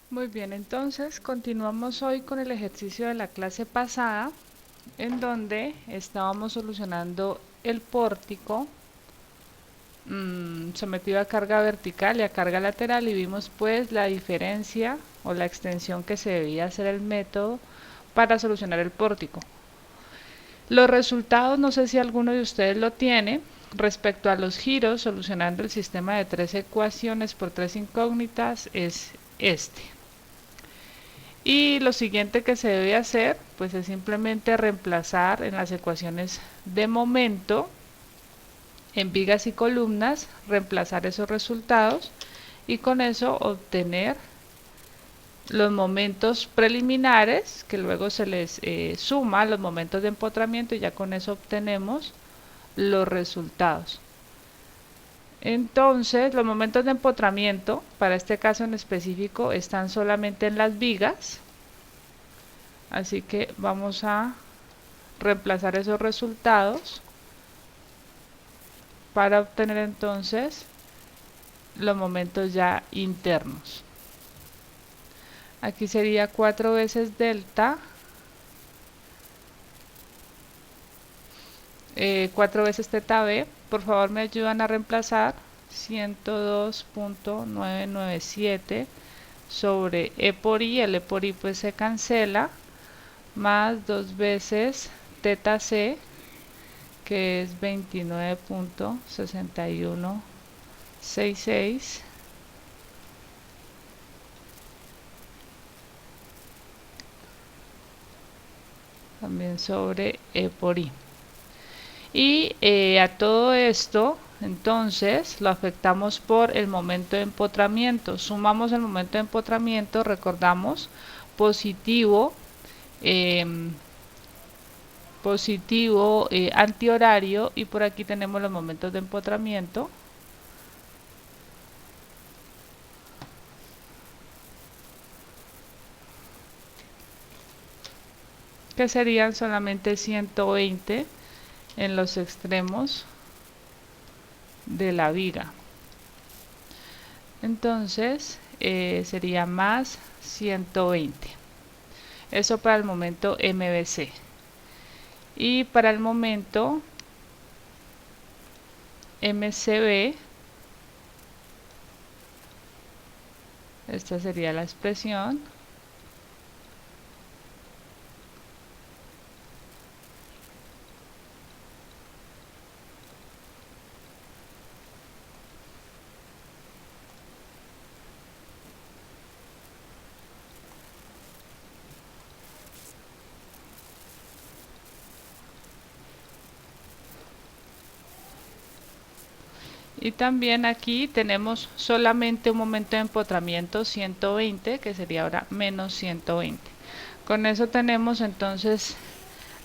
Muy bien, entonces continuamos hoy con el ejercicio de la clase pasada, en donde estábamos solucionando el pórtico sometido a carga vertical y a carga lateral y vimos pues la diferencia o la extensión que se debía hacer el método para solucionar el pórtico. Los resultados, no sé si alguno de ustedes lo tiene, respecto a los giros solucionando el sistema de tres ecuaciones por tres incógnitas es este. Y lo siguiente que se debe hacer, pues es simplemente reemplazar en las ecuaciones de momento, en vigas y columnas, reemplazar esos resultados y con eso obtener los momentos preliminares, que luego se les suma los momentos de empotramiento y ya con eso obtenemos los resultados. Entonces, los momentos de empotramiento, para este caso en específico, están solamente en las vigas, así que vamos a reemplazar esos resultados para obtener entonces los momentos ya internos. Aquí sería 4 veces delta, 4 veces teta b. Por favor me ayudan a reemplazar 102.997 sobre e por i. El e por i pues se cancela, más 2 veces teta c, que es 29.6166, también sobre e por i. Y a todo esto entonces lo afectamos por el momento de empotramiento. Sumamos el momento de empotramiento, recordamos, positivo, eh, antihorario, y por aquí tenemos los momentos de empotramiento. Que serían solamente 120 en los extremos de la viga. Entonces sería más 120. Eso para el momento MVC. Y para el momento MCB, esta sería la expresión. Y también aquí tenemos solamente un momento de empotramiento 120, que sería ahora menos 120. Con eso tenemos entonces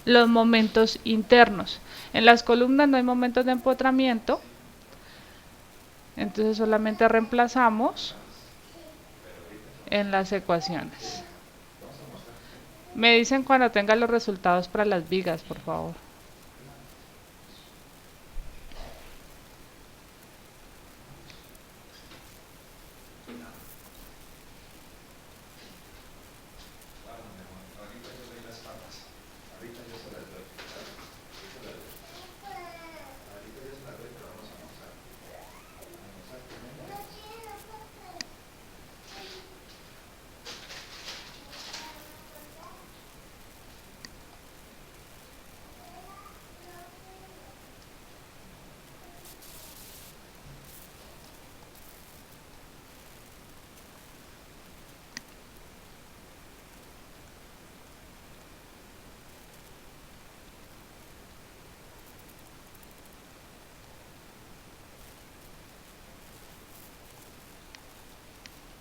los momentos internos. En las columnas no hay momentos de empotramiento, entonces solamente reemplazamos en las ecuaciones. Me dicen cuando tengan los resultados para las vigas, por favor.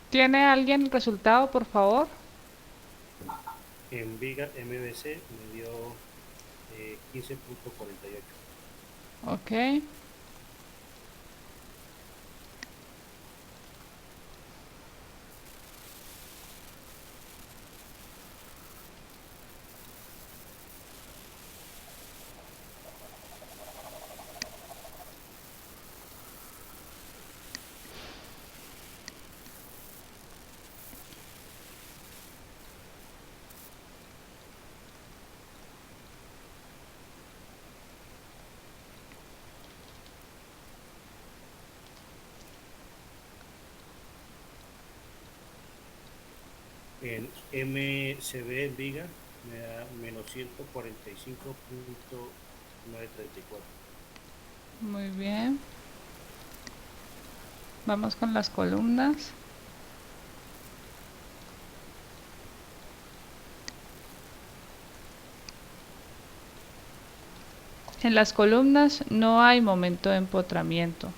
¿Tiene alguien el resultado, por favor? En viga MBC me dio 15.48. Ok. En MCB en viga me da menos 145.934. Muy bien. Vamos con las columnas. En las columnas no hay momento de empotramiento.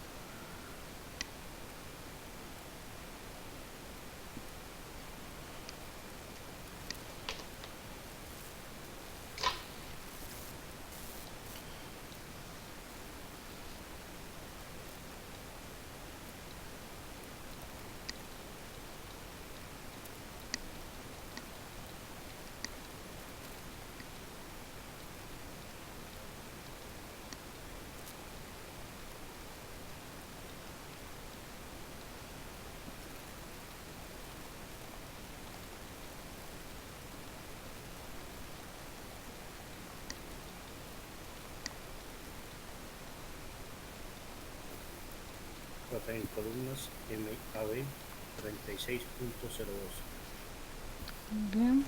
Trata en columnas MAB 36.02. Bien.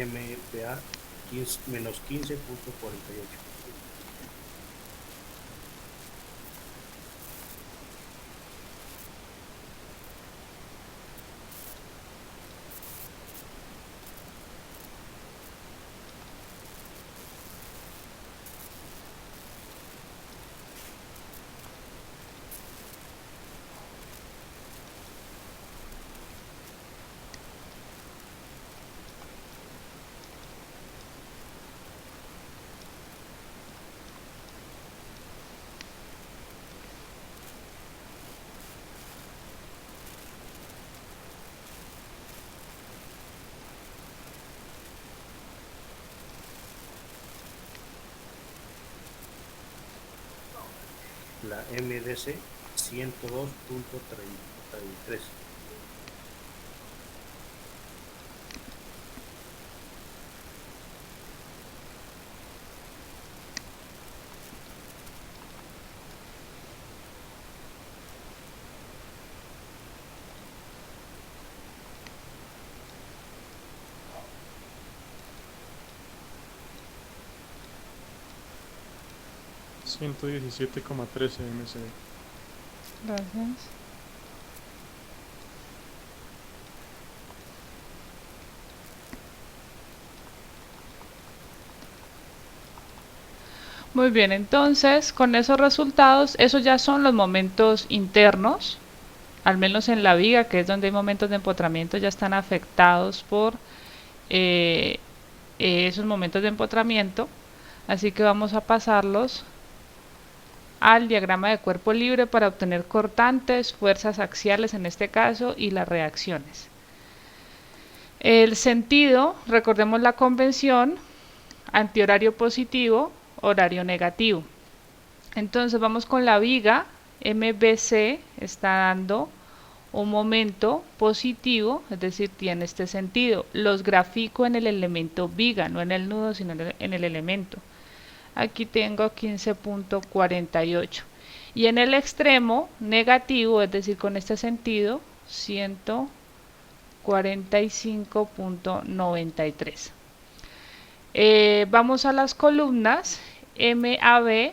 MPA menos 15.48. La MDC 102.33. Ciento 117,13 MSD. Gracias. Muy bien, entonces con esos resultados, esos ya son los momentos internos, al menos en la viga, que es donde hay momentos de empotramiento, ya están afectados por eh, esos momentos de empotramiento. Así que vamos a pasarlos al diagrama de cuerpo libre para obtener cortantes, fuerzas axiales en este caso y las reacciones. El sentido, recordemos la convención, antihorario positivo, horario negativo. Entonces vamos con la viga, MBC está dando un momento positivo, es decir, tiene este sentido. Los grafico en el elemento viga, no en el nudo, sino en el elemento. Aquí tengo 15.48. Y en el extremo negativo, es decir, con este sentido, 145.93. Vamos a las columnas. MAB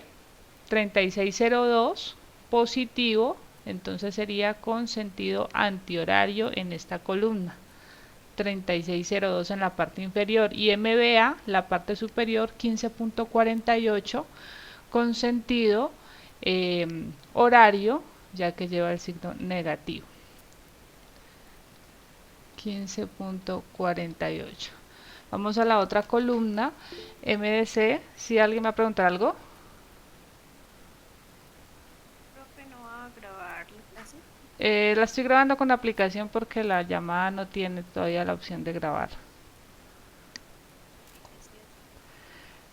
3602 positivo, entonces sería con sentido antihorario en esta columna. 3602 en la parte inferior y MBA, la parte superior, 15.48 con sentido horario, ya que lleva el signo negativo. 15.48. Vamos a la otra columna, MDC. Si alguien me va a preguntar algo. Profe, ¿no va a grabar la clase? La estoy grabando con la aplicación porque la llamada no tiene todavía la opción de grabar.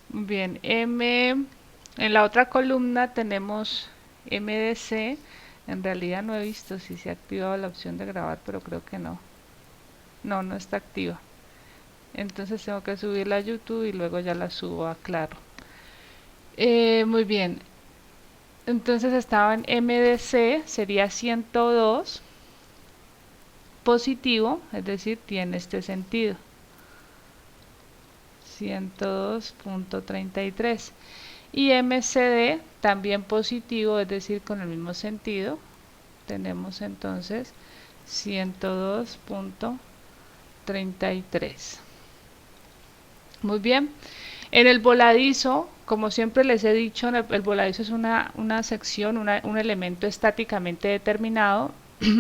Bien, en la otra columna tenemos MDC. En realidad no he visto si se ha activado la opción de grabar, pero creo que no. No está activa. Entonces tengo que subirla a YouTube y luego ya la subo a Claro. Muy bien. Entonces estaba en MDC, sería 102 positivo, es decir, tiene este sentido. 102.33. Y MCD también positivo, es decir, con el mismo sentido. Tenemos entonces 102.33. Muy bien. En el voladizo, como siempre les he dicho, el voladizo es una sección, un elemento estáticamente determinado.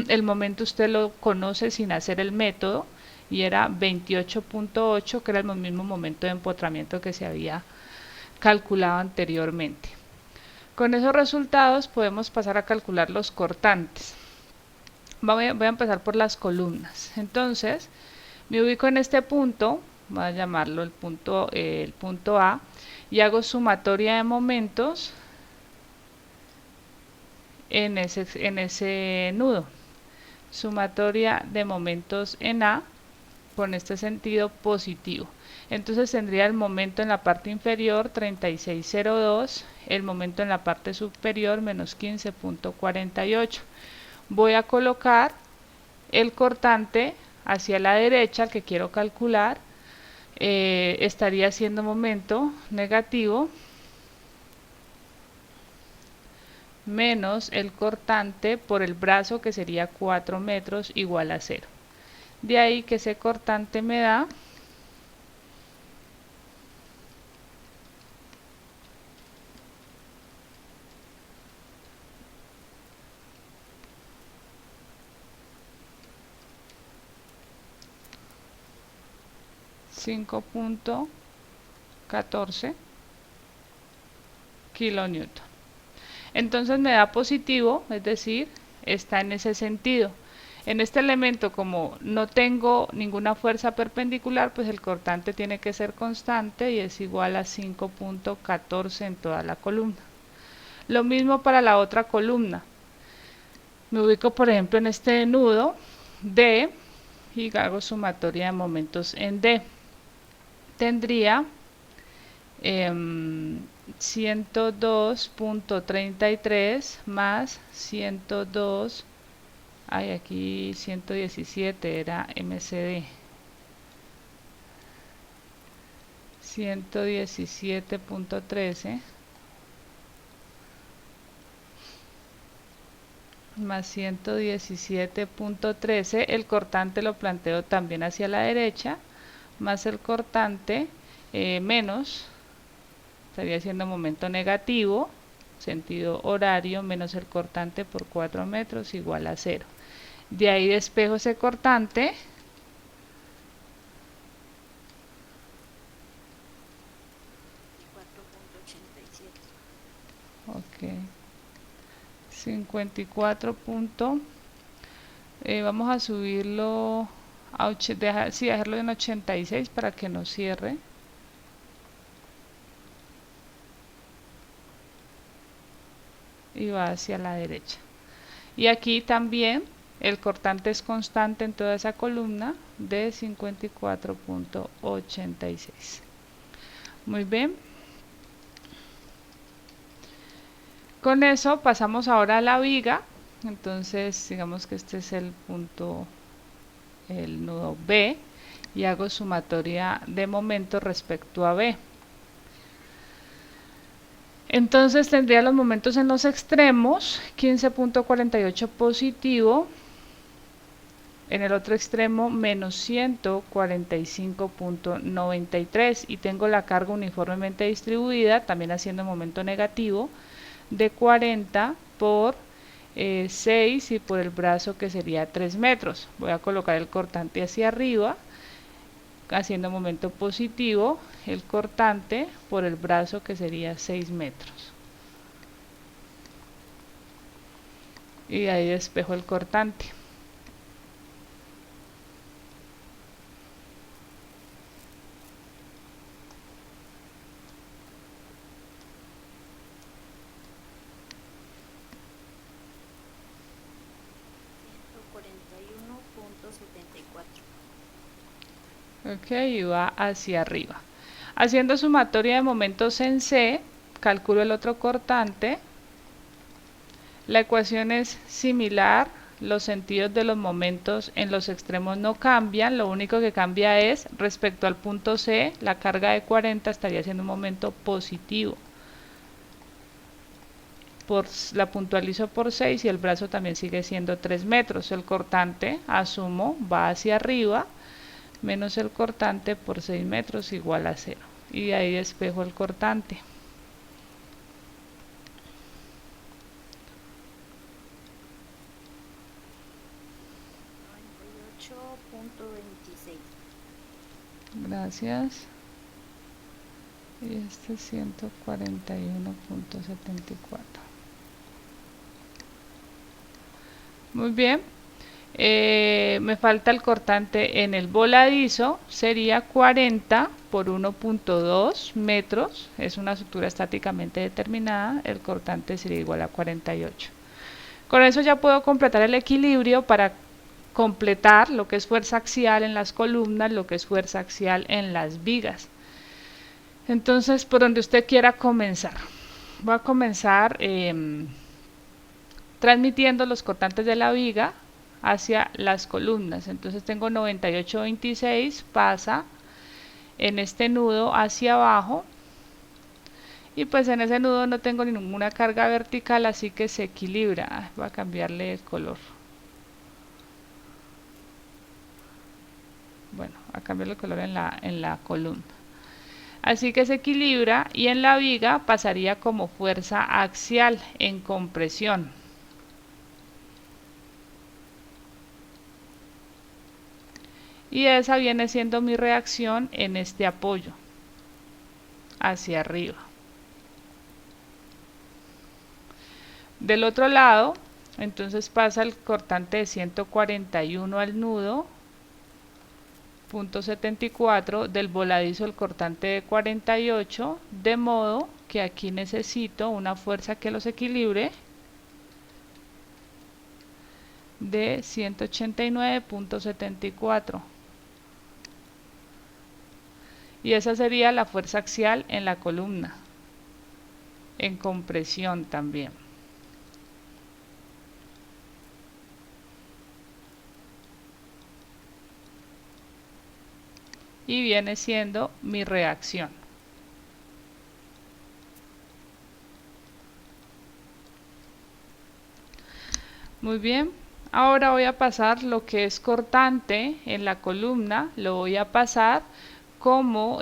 El momento usted lo conoce sin hacer el método y era 28.8, que era el mismo momento de empotramiento que se había calculado anteriormente. Con esos resultados podemos pasar a calcular los cortantes. Voy a empezar por las columnas. Entonces, me ubico en este punto, voy a llamarlo el punto A, y hago sumatoria de momentos en ese nudo. Sumatoria de momentos en A con este sentido positivo. Entonces tendría el momento en la parte inferior 3602, el momento en la parte superior menos 15.48. Voy a colocar el cortante hacia la derecha, el que quiero calcular, estaría siendo momento negativo menos el cortante por el brazo, que sería 4 metros, igual a 0. De ahí que ese cortante me da 5.14 kilonewton. Entonces me da positivo, es decir, está en ese sentido. En este elemento, como no tengo ninguna fuerza perpendicular, pues el cortante tiene que ser constante y es igual a 5.14 en toda la columna. Lo mismo para la otra columna. Me ubico, por ejemplo, en este nudo D y hago sumatoria de momentos en D. Tendría 102.33 más 102, hay aquí 117, era MCD, 117.13 más 117.13, el cortante lo planteo también hacia la derecha, más el cortante menos, estaría siendo momento negativo, sentido horario, menos el cortante por 4 metros, igual a 0. De ahí despejo ese cortante. Ok. 54 punto. Vamos a subirlo a dejarlo en 86 para que no cierre. Y va hacia la derecha. Y aquí también el cortante es constante en toda esa columna de 54.86. Muy bien. Con eso pasamos ahora a la viga. Entonces digamos que este es el punto, el nudo B, y hago sumatoria de momentos respecto a B. Entonces tendría los momentos en los extremos, 15.48 positivo, en el otro extremo menos 145.93 y tengo la carga uniformemente distribuida, también haciendo momento negativo, de 40 por 6 y por el brazo que sería 3 metros. Voy a colocar el cortante hacia arriba, haciendo momento positivo, el cortante por el brazo que sería 6 metros. Y ahí despejo el cortante. Ok, y va hacia arriba. Haciendo sumatoria de momentos en C, calculo el otro cortante. La ecuación es similar, los sentidos de los momentos en los extremos no cambian, lo único que cambia es respecto al punto C, la carga de 40 estaría siendo un momento positivo. La puntualizo por 6 y el brazo también sigue siendo 3 metros. El cortante, asumo, va hacia arriba, menos el cortante por 6 metros igual a 0. Y ahí despejo el cortante. Gracias. Y este es 141.74. Muy bien. Me falta el cortante en el voladizo, sería 40 por 1.2 metros, es una estructura estáticamente determinada, el cortante sería igual a 48. Con eso ya puedo completar el equilibrio para completar lo que es fuerza axial en las columnas, lo que es fuerza axial en las vigas. Entonces, por donde usted quiera comenzar. Voy a comenzar transmitiendo los cortantes de la viga hacia las columnas. Entonces tengo 98.26, pasa en este nudo hacia abajo y pues en ese nudo no tengo ninguna carga vertical, así que se equilibra. Voy a cambiarle el color. Bueno, a cambiarle el color en la columna. Así que se equilibra y en la viga pasaría como fuerza axial en compresión. Y esa viene siendo mi reacción en este apoyo hacia arriba. Del otro lado, entonces pasa el cortante de 141 al nudo, punto 74, del voladizo el cortante de 48, de modo que aquí necesito una fuerza que los equilibre de 189.74. Y esa sería la fuerza axial en la columna, en compresión también. Y viene siendo mi reacción. Muy bien, ahora voy a pasar lo que es cortante en la columna, lo voy a pasar como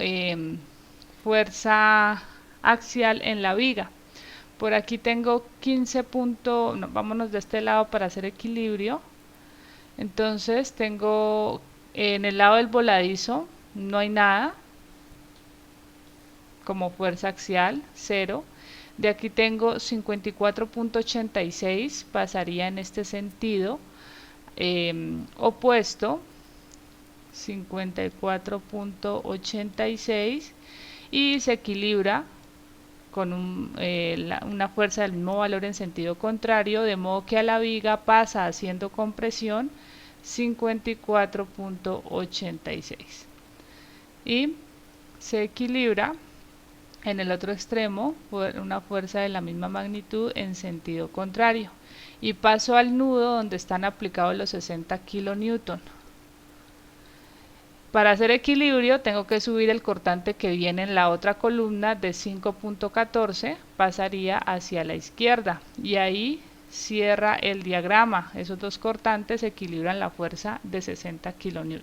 fuerza axial en la viga. Por aquí tengo 15 puntos, no, vámonos de este lado para hacer equilibrio. Entonces tengo en el lado del voladizo no hay nada como fuerza axial, 0. De aquí tengo 54.86, pasaría en este sentido opuesto, 54.86, y se equilibra con una fuerza del mismo valor en sentido contrario, de modo que a la viga pasa haciendo compresión 54.86 y se equilibra en el otro extremo por una fuerza de la misma magnitud en sentido contrario, y paso al nudo donde están aplicados los 60 kN. Para hacer equilibrio tengo que subir el cortante que viene en la otra columna de 5.14, pasaría hacia la izquierda y ahí cierra el diagrama. Esos dos cortantes equilibran la fuerza de 60 kN.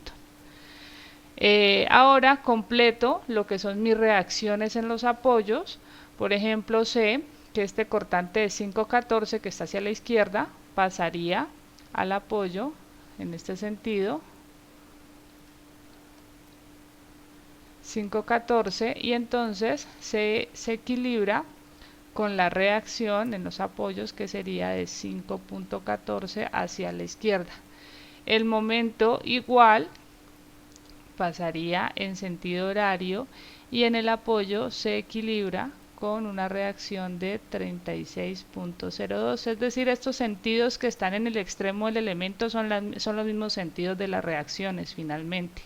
Ahora completo lo que son mis reacciones en los apoyos. Por ejemplo, sé que este cortante de 5.14 que está hacia la izquierda pasaría al apoyo en este sentido 5.14 y entonces se equilibra con la reacción en los apoyos que sería de 5.14 hacia la izquierda. El momento igual pasaría en sentido horario y en el apoyo se equilibra con una reacción de 36.02, es decir, estos sentidos que están en el extremo del elemento son los mismos sentidos de las reacciones finalmente.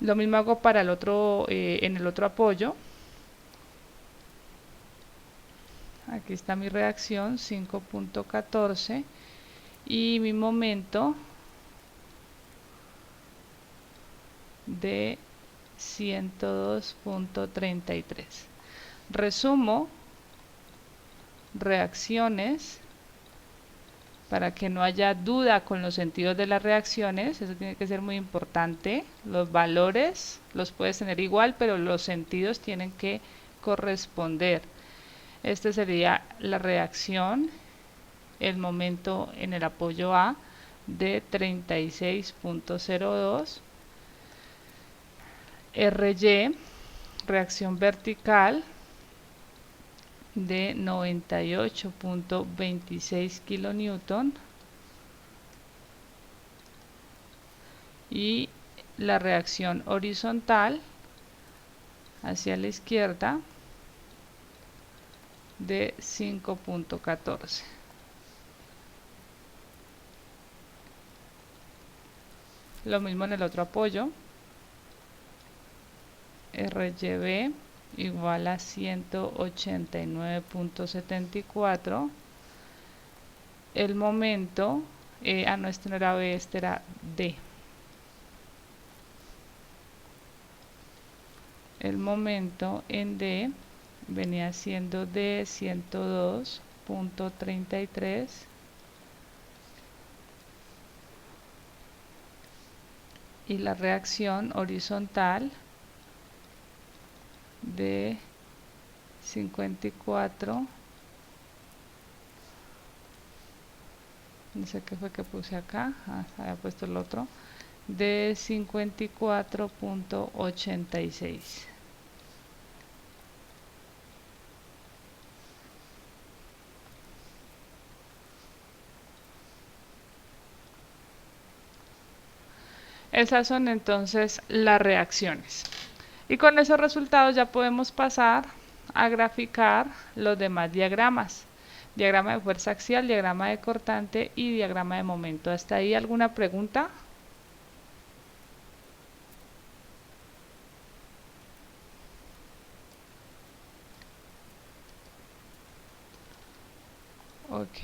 Lo mismo hago para el otro, en el otro apoyo. Aquí está mi reacción 5.14 y mi momento de 102.33. Resumo reacciones para que no haya duda con los sentidos de las reacciones. Eso tiene que ser muy importante. Los valores los puedes tener igual, pero los sentidos tienen que corresponder. Este sería la reacción, el momento en el apoyo A de 36.02. RY, reacción vertical de 98.26 kN y la reacción horizontal hacia la izquierda de 5.14. Lo mismo en el otro apoyo. RYB igual a 189.74. El momento, no, este no era B, este era D. El momento en D venía siendo de 102.33 y la reacción horizontal de 54, no sé qué fue que puse acá, había puesto el otro, de 54.86. Esas son entonces las reacciones. Y con esos resultados ya podemos pasar a graficar los demás diagramas. Diagrama de fuerza axial, diagrama de cortante y diagrama de momento. ¿Hasta ahí alguna pregunta? Ok.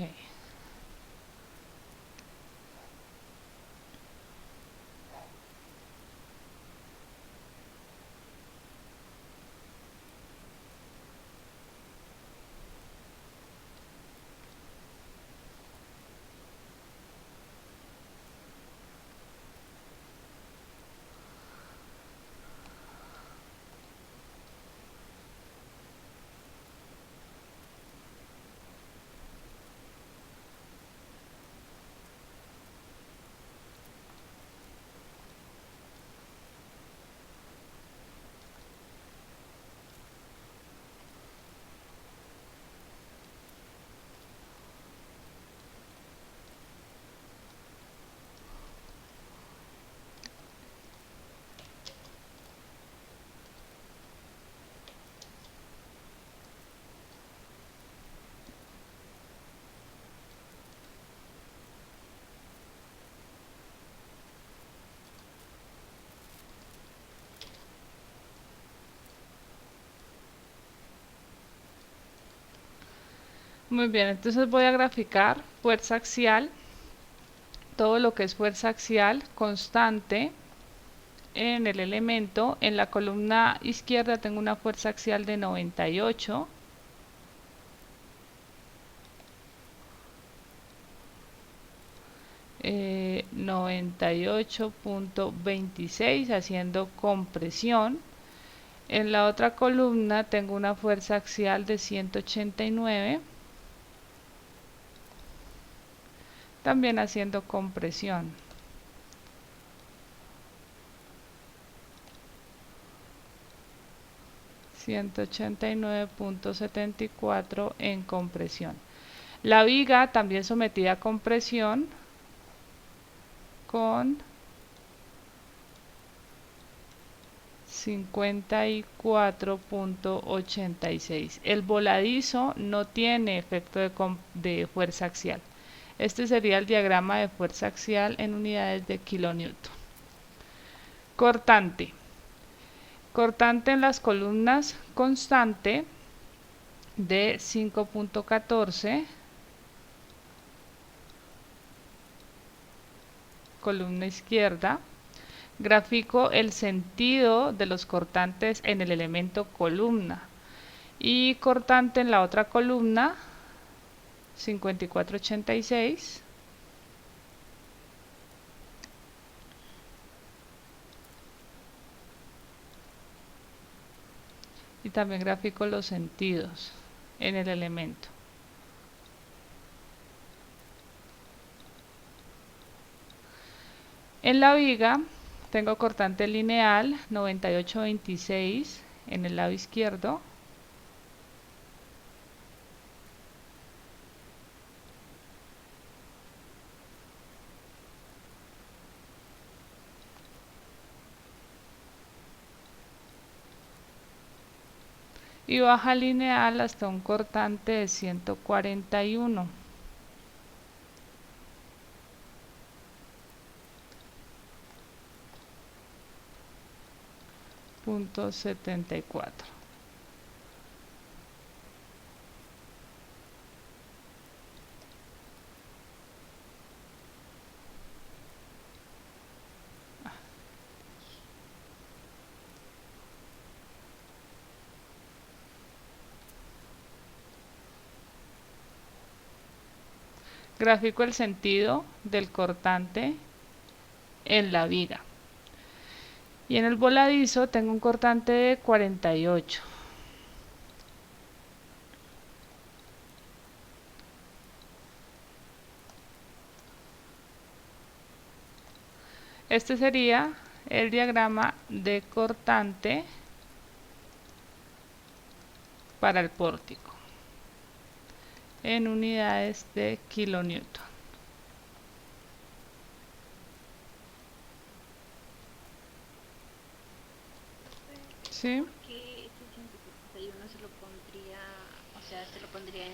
Muy bien, entonces voy a graficar fuerza axial todo lo que es fuerza axial constante en el elemento. En la columna izquierda tengo una fuerza axial de 98. Eh, 98.26 haciendo compresión. En la otra columna tengo una fuerza axial de 189, también haciendo compresión. ...189.74 en compresión. La viga también sometida a compresión con 54.86. El voladizo no tiene efecto de fuerza axial. Este sería el diagrama de fuerza axial en unidades de kilonewton. Cortante. Cortante en las columnas constante de 5.14. Columna izquierda. Grafico el sentido de los cortantes en el elemento columna. Y cortante en la otra columna, 54.86. Y también grafico los sentidos en el elemento. En la viga tengo cortante lineal 98.26 en el lado izquierdo. Y baja lineal hasta un cortante de 141. .74. Grafico el sentido del cortante en la viga. Y en el voladizo tengo un cortante de 48. Este sería el diagrama de cortante para el pórtico en unidades de kilonewton. ¿Sí? ¿Por qué ese 171 se lo pondría, o sea, se lo pondría en,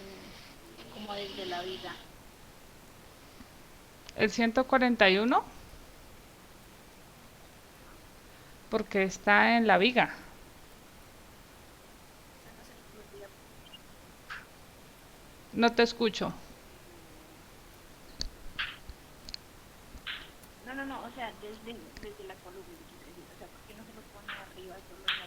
como desde la viga? El 141 porque está en la viga. O sea, no se lo podría. No te escucho. No, o sea, desde la columna, quise decir, o sea, ¿por qué no se lo pone arriba solo en la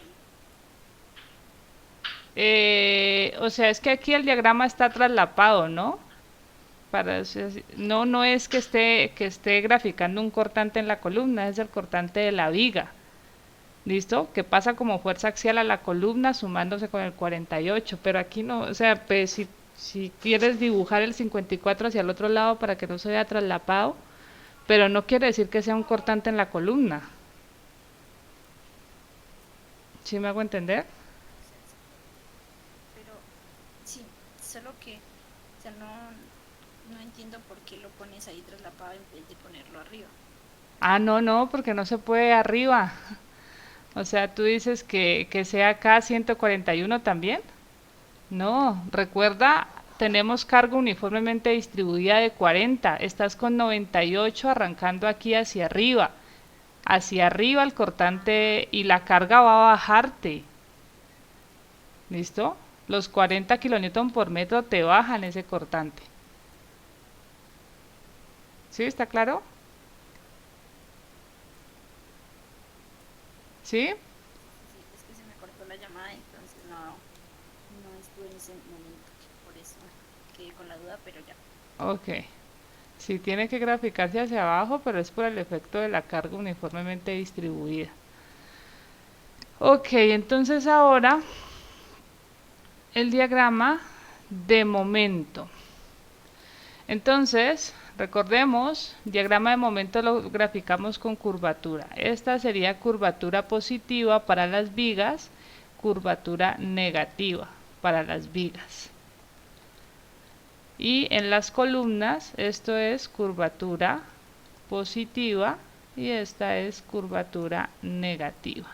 viga? O sea, es que aquí el diagrama está traslapado, ¿no? No es que esté graficando un cortante en la columna, es el cortante de la viga. ¿Listo? Que pasa como fuerza axial a la columna sumándose con el 48, pero aquí no, o sea, pues si quieres dibujar el 54 hacia el otro lado para que no se vea traslapado, pero no quiere decir que sea un cortante en la columna. ¿Sí me hago entender? Pero sí, solo que, o sea, no entiendo por qué lo pones ahí traslapado en vez de ponerlo arriba. Ah, no, porque no se puede arriba. O sea, tú dices que sea acá 141 también. No, recuerda, tenemos carga uniformemente distribuida de 40. Estás con 98 arrancando aquí hacia arriba. Hacia arriba el cortante y la carga va a bajarte. ¿Listo? Los 40 kilonewton por metro te bajan ese cortante. ¿Sí? ¿Está claro? ¿Sí? Sí, es que se me cortó la llamada, entonces no estuve en ese momento, por eso quedé con la duda, pero ya. Ok. Sí, tiene que graficarse hacia abajo, pero es por el efecto de la carga uniformemente distribuida. Ok, entonces ahora el diagrama de momento. Entonces, recordemos, diagrama de momento lo graficamos con curvatura. Esta sería curvatura positiva para las vigas, curvatura negativa para las vigas. Y en las columnas, esto es curvatura positiva y esta es curvatura negativa.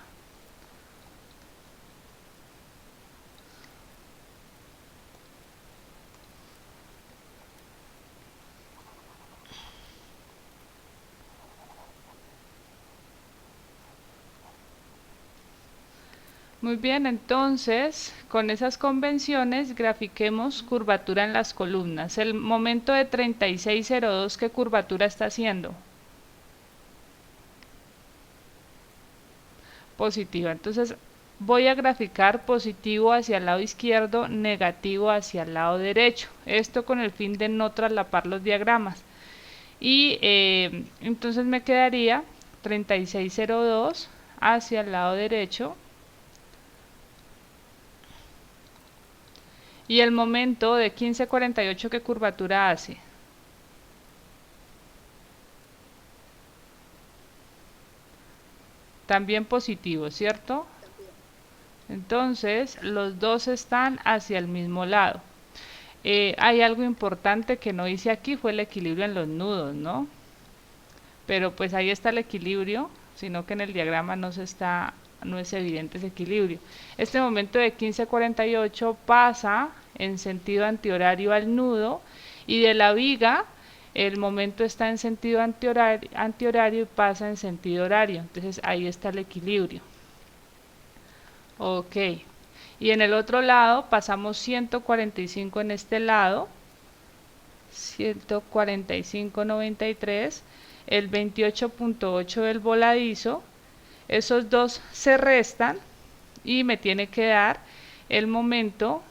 Muy bien, entonces con esas convenciones grafiquemos curvatura en las columnas. El momento de 3602, ¿qué curvatura está haciendo? Positiva. Entonces voy a graficar positivo hacia el lado izquierdo, negativo hacia el lado derecho. Esto con el fin de no traslapar los diagramas. Y entonces me quedaría 3602 hacia el lado derecho. Y el momento de 1548, ¿qué curvatura hace? También positivo, ¿cierto? Entonces, los dos están hacia el mismo lado. Hay algo importante que no hice aquí, fue el equilibrio en los nudos, ¿no? Pero pues ahí está el equilibrio, sino que en el diagrama no es evidente ese equilibrio. Este momento de 1548 pasa en sentido antihorario al nudo y de la viga el momento está en sentido antihorario y pasa en sentido horario. Entonces ahí está el equilibrio. Ok. Y en el otro lado pasamos 145 en este lado, 145,93, el 28,8 del voladizo. Esos dos se restan y me tiene que dar el momento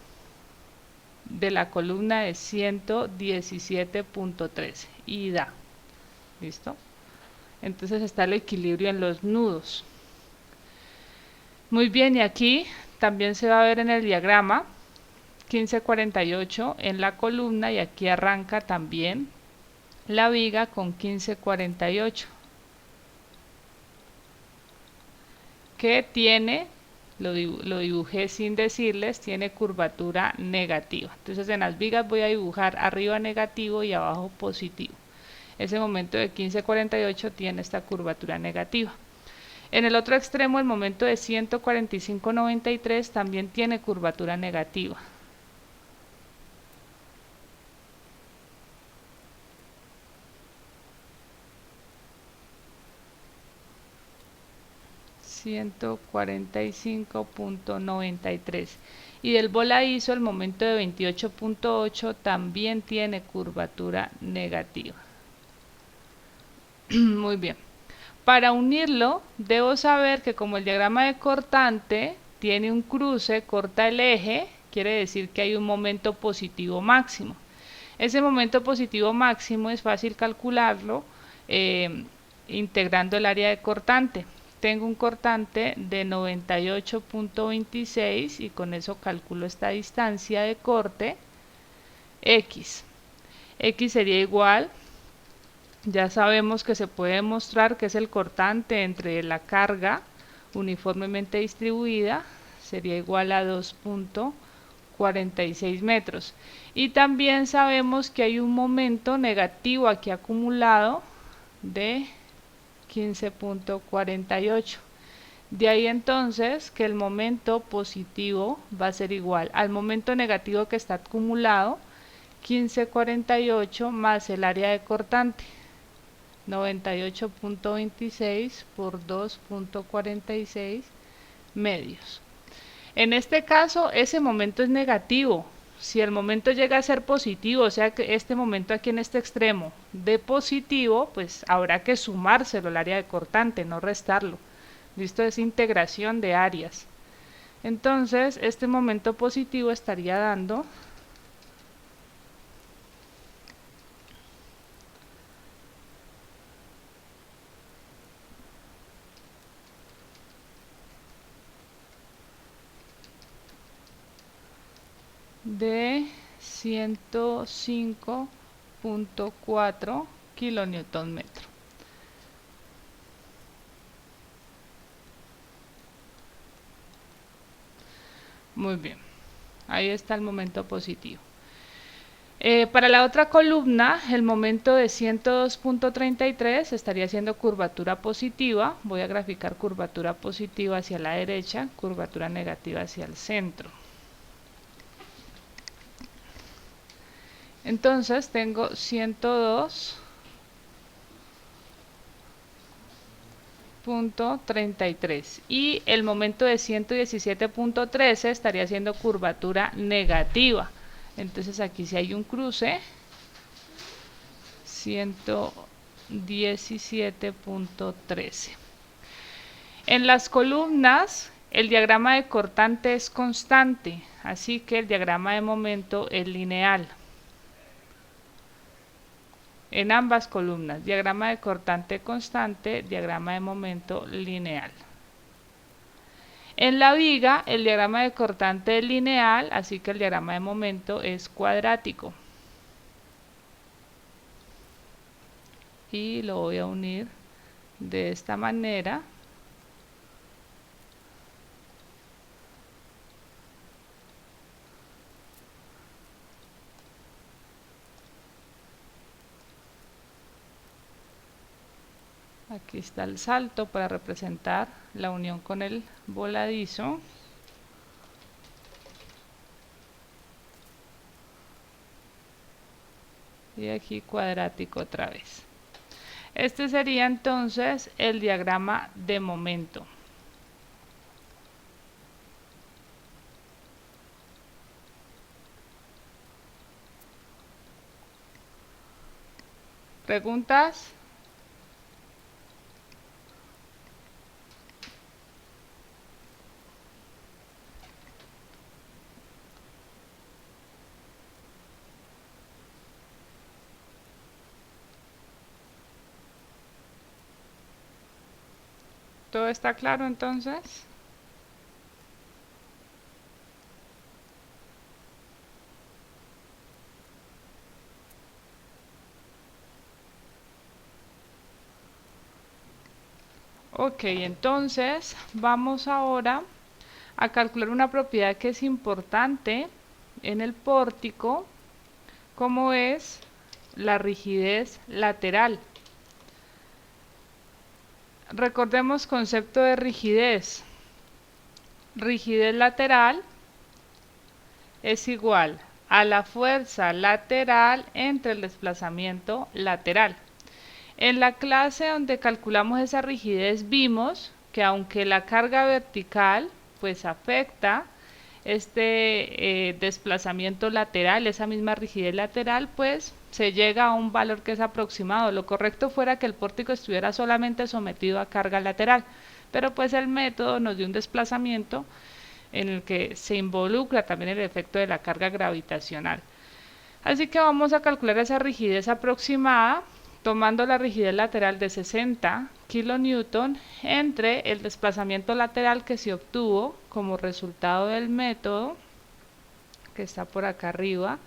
de la columna de 117,13 y da. ¿Listo? Entonces está el equilibrio en los nudos. Muy bien, y aquí también se va a ver en el diagrama 1548 en la columna y aquí arranca también la viga con 1548 que tiene, lo dibujé sin decirles, tiene curvatura negativa. Entonces en las vigas voy a dibujar arriba negativo y abajo positivo. Ese momento de 1548 tiene esta curvatura negativa. En el otro extremo, el momento de 145,93 también tiene curvatura negativa. $145,93 y del voladizo el momento de 28,8 también tiene curvatura negativa. Muy bien. Para unirlo, debo saber que como el diagrama de cortante tiene un cruce, corta el eje, quiere decir que hay un momento positivo máximo. Ese momento positivo máximo es fácil calcularlo integrando el área de cortante. Tengo un cortante de 98,26 y con eso calculo esta distancia de corte X. X sería igual, ya sabemos que se puede demostrar que es el cortante entre la carga uniformemente distribuida, sería igual a 2,46 metros. Y también sabemos que hay un momento negativo aquí acumulado de 15,48. De ahí entonces que el momento positivo va a ser igual al momento negativo que está acumulado, 15,48 más el área de cortante, 98,26 por 2,46 medios. En este caso ese momento es negativo, Si el momento llega a ser positivo, o sea que este momento aquí en este extremo de positivo, pues habrá que sumárselo al área de cortante, no restarlo. ¿Listo? Es integración de áreas. Entonces, este momento positivo estaría dando de 105.4 kilonewton metro. Muy bien, ahí está el momento positivo. Para la otra columna, el momento de 102.33 estaría siendo curvatura positiva. Voy a graficar curvatura positiva hacia la derecha, curvatura negativa hacia el centro. Entonces tengo 102.33 y el momento de 117.13 estaría siendo curvatura negativa. Entonces aquí si hay un cruce, 117.13. En las columnas el diagrama de cortante es constante, así que el diagrama de momento es lineal. En ambas columnas, diagrama de cortante constante, diagrama de momento lineal. En la viga, el diagrama de cortante es lineal, así que el diagrama de momento es cuadrático. Y lo voy a unir de esta manera. Aquí está el salto para representar la unión con el voladizo. Y aquí cuadrático otra vez. Este sería entonces el diagrama de momento. ¿Preguntas? ¿Todo está claro entonces? Ok, entonces vamos ahora a calcular una propiedad que es importante en el pórtico, como es la rigidez lateral. Recordemos concepto de rigidez. Rigidez lateral es igual a la fuerza lateral entre el desplazamiento lateral. En la clase donde calculamos esa rigidez vimos que aunque la carga vertical pues afecta este desplazamiento lateral, esa misma rigidez lateral, pues se llega a un valor que es aproximado. Lo correcto fuera que el pórtico estuviera solamente sometido a carga lateral, pero pues el método nos dio un desplazamiento en el que se involucra también el efecto de la carga gravitacional. Así que vamos a calcular esa rigidez aproximada tomando la rigidez lateral de 60 kilonewton entre el desplazamiento lateral que se obtuvo como resultado del método, que está por acá arriba,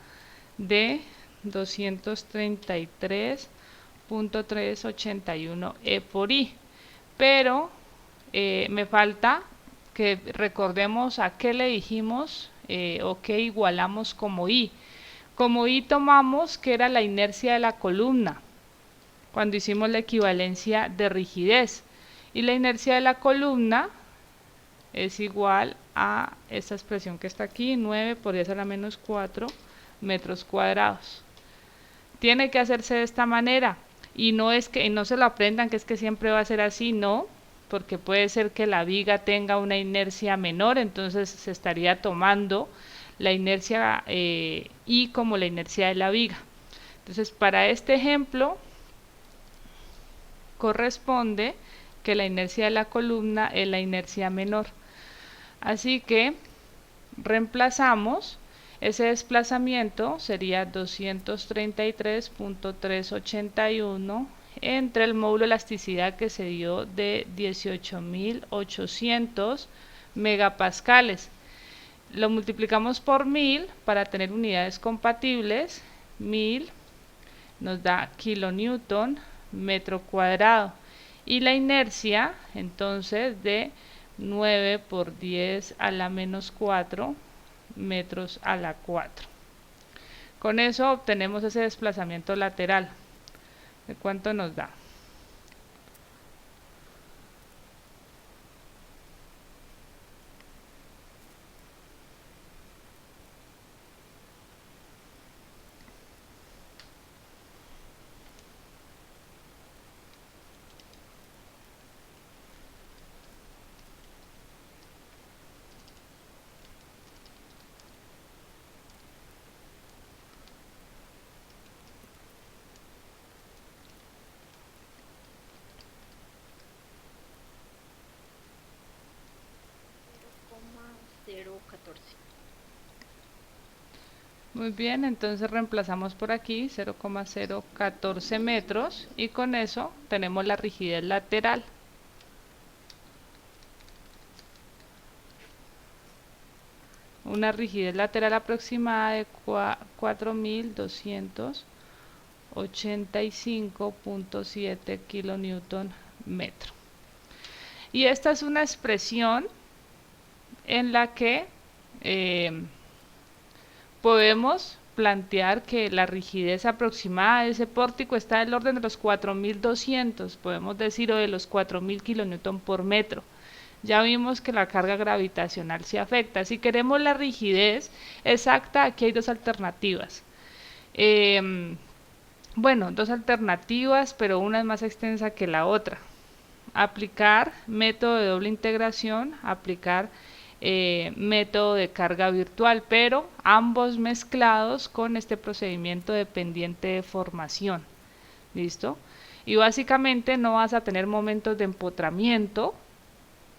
de 233.381 E por I. Pero me falta que recordemos a qué le dijimos o qué igualamos como I. Como I tomamos que era la inercia de la columna cuando hicimos la equivalencia de rigidez, y la inercia de la columna es igual a esta expresión que está aquí, 9 por 10 a la menos 4 metros cuadrados. Tiene que hacerse de esta manera, y no es que no se lo aprendan que es que siempre va a ser así, no, porque puede ser que la viga tenga una inercia menor, entonces se estaría tomando la inercia I como la inercia de la viga. Entonces, para este ejemplo, corresponde que la inercia de la columna es la inercia menor. Así que reemplazamos ese desplazamiento, sería 233.381 entre el módulo de elasticidad que se dio de 18.800 megapascales. Lo multiplicamos por 1000 para tener unidades compatibles. 1000 nos da kilonewton metro cuadrado. Y la inercia, entonces, de 9 por 10 a la menos 4 metros a la 4. Con eso obtenemos ese desplazamiento lateral. ¿De cuánto nos da? Muy bien, entonces reemplazamos por aquí 0,014 metros y con eso tenemos la rigidez lateral. Una rigidez lateral aproximada de 4.285.7 kilonewton metro. Y esta es una expresión en la que podemos plantear que la rigidez aproximada de ese pórtico está del orden de los 4.200, podemos decir, o de los 4.000 kilonewton por metro. Ya vimos que la carga gravitacional se afecta. Si queremos la rigidez exacta, aquí hay dos alternativas. Bueno, dos alternativas, pero una es más extensa que la otra. Aplicar método de doble integración, aplicar método de carga virtual, pero ambos mezclados con este procedimiento dependiente de formación. ¿Listo? Y básicamente no vas a tener momentos de empotramiento,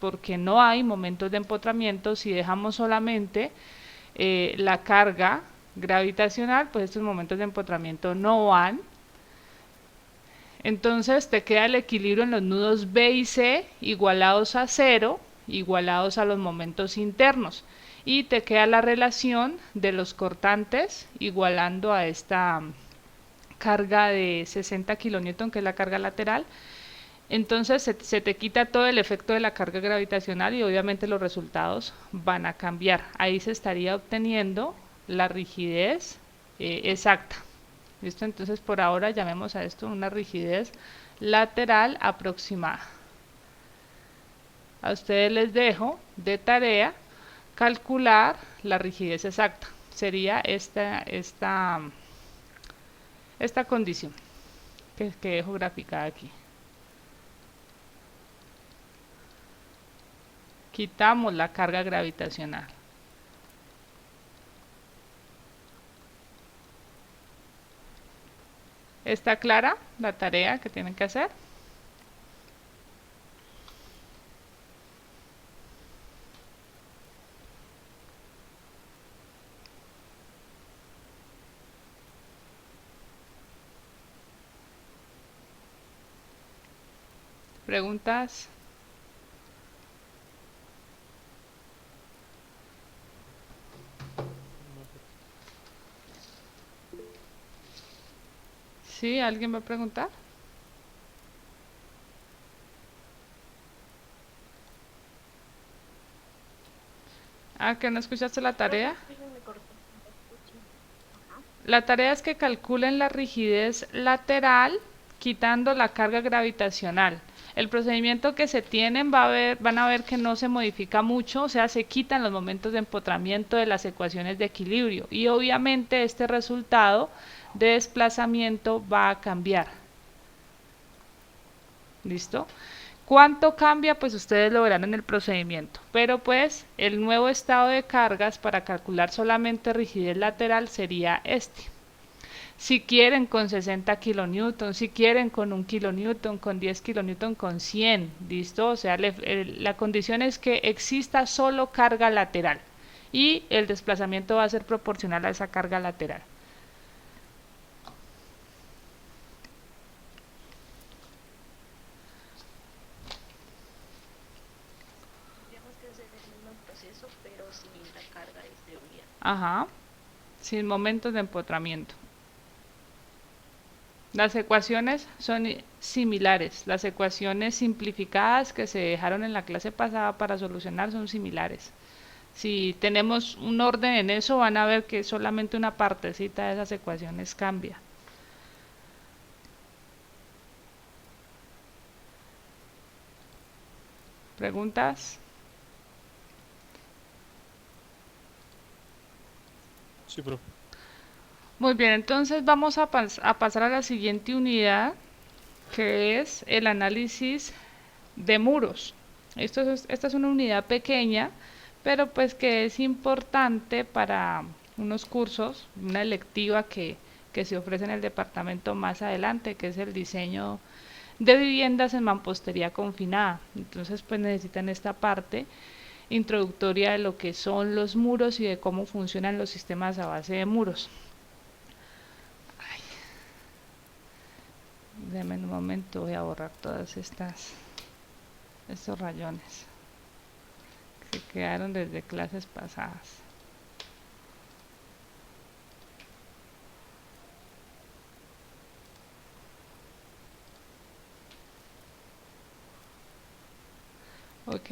porque no hay momentos de empotramiento. Si dejamos solamente la carga gravitacional, pues estos momentos de empotramiento no van. Entonces te queda el equilibrio en los nudos B y C igualados a 0, igualados a los momentos internos, y te queda la relación de los cortantes igualando a esta carga de 60 kilonewton, que es la carga lateral. Entonces se te quita todo el efecto de la carga gravitacional y obviamente los resultados van a cambiar. Ahí se estaría obteniendo la rigidez exacta. ¿Listo? Entonces por ahora llamemos a esto una rigidez lateral aproximada. A ustedes les dejo de tarea calcular la rigidez exacta. Sería esta condición que dejo graficada aquí. Quitamos la carga gravitacional. ¿Está clara la tarea que tienen que hacer? ¿Preguntas? ¿Sí? ¿Alguien va a preguntar? Ah, ¿que no escuchaste la tarea? La tarea es que calculen la rigidez lateral quitando la carga gravitacional. El procedimiento que se tienen van a ver que no se modifica mucho, o sea, se quitan los momentos de empotramiento de las ecuaciones de equilibrio y obviamente este resultado de desplazamiento va a cambiar. ¿Listo? ¿Cuánto cambia? Pues ustedes lo verán en el procedimiento, pero pues el nuevo estado de cargas para calcular solamente rigidez lateral sería este. Si quieren con 60 kilonewton, si quieren con 1 kilonewton, con 10 kilonewton, con 100, ¿listo? O sea, la condición es que exista solo carga lateral y el desplazamiento va a ser proporcional a esa carga lateral. Ajá, sin momentos de empotramiento. Las ecuaciones son similares, las ecuaciones simplificadas que se dejaron en la clase pasada para solucionar son similares. Si tenemos un orden en eso, van a ver que solamente una partecita de esas ecuaciones cambia. ¿Preguntas? Sí, profe. Muy bien, entonces vamos a pasar a la siguiente unidad, que es el análisis de muros. Esta es una unidad pequeña, pero pues que es importante para unos cursos, una electiva que se ofrece en el departamento más adelante, que es el diseño de viviendas en mampostería confinada. Entonces pues necesitan esta parte introductoria de lo que son los muros y de cómo funcionan los sistemas a base de muros. Deme un momento, voy a borrar todas estos rayones que quedaron desde clases pasadas. Ok.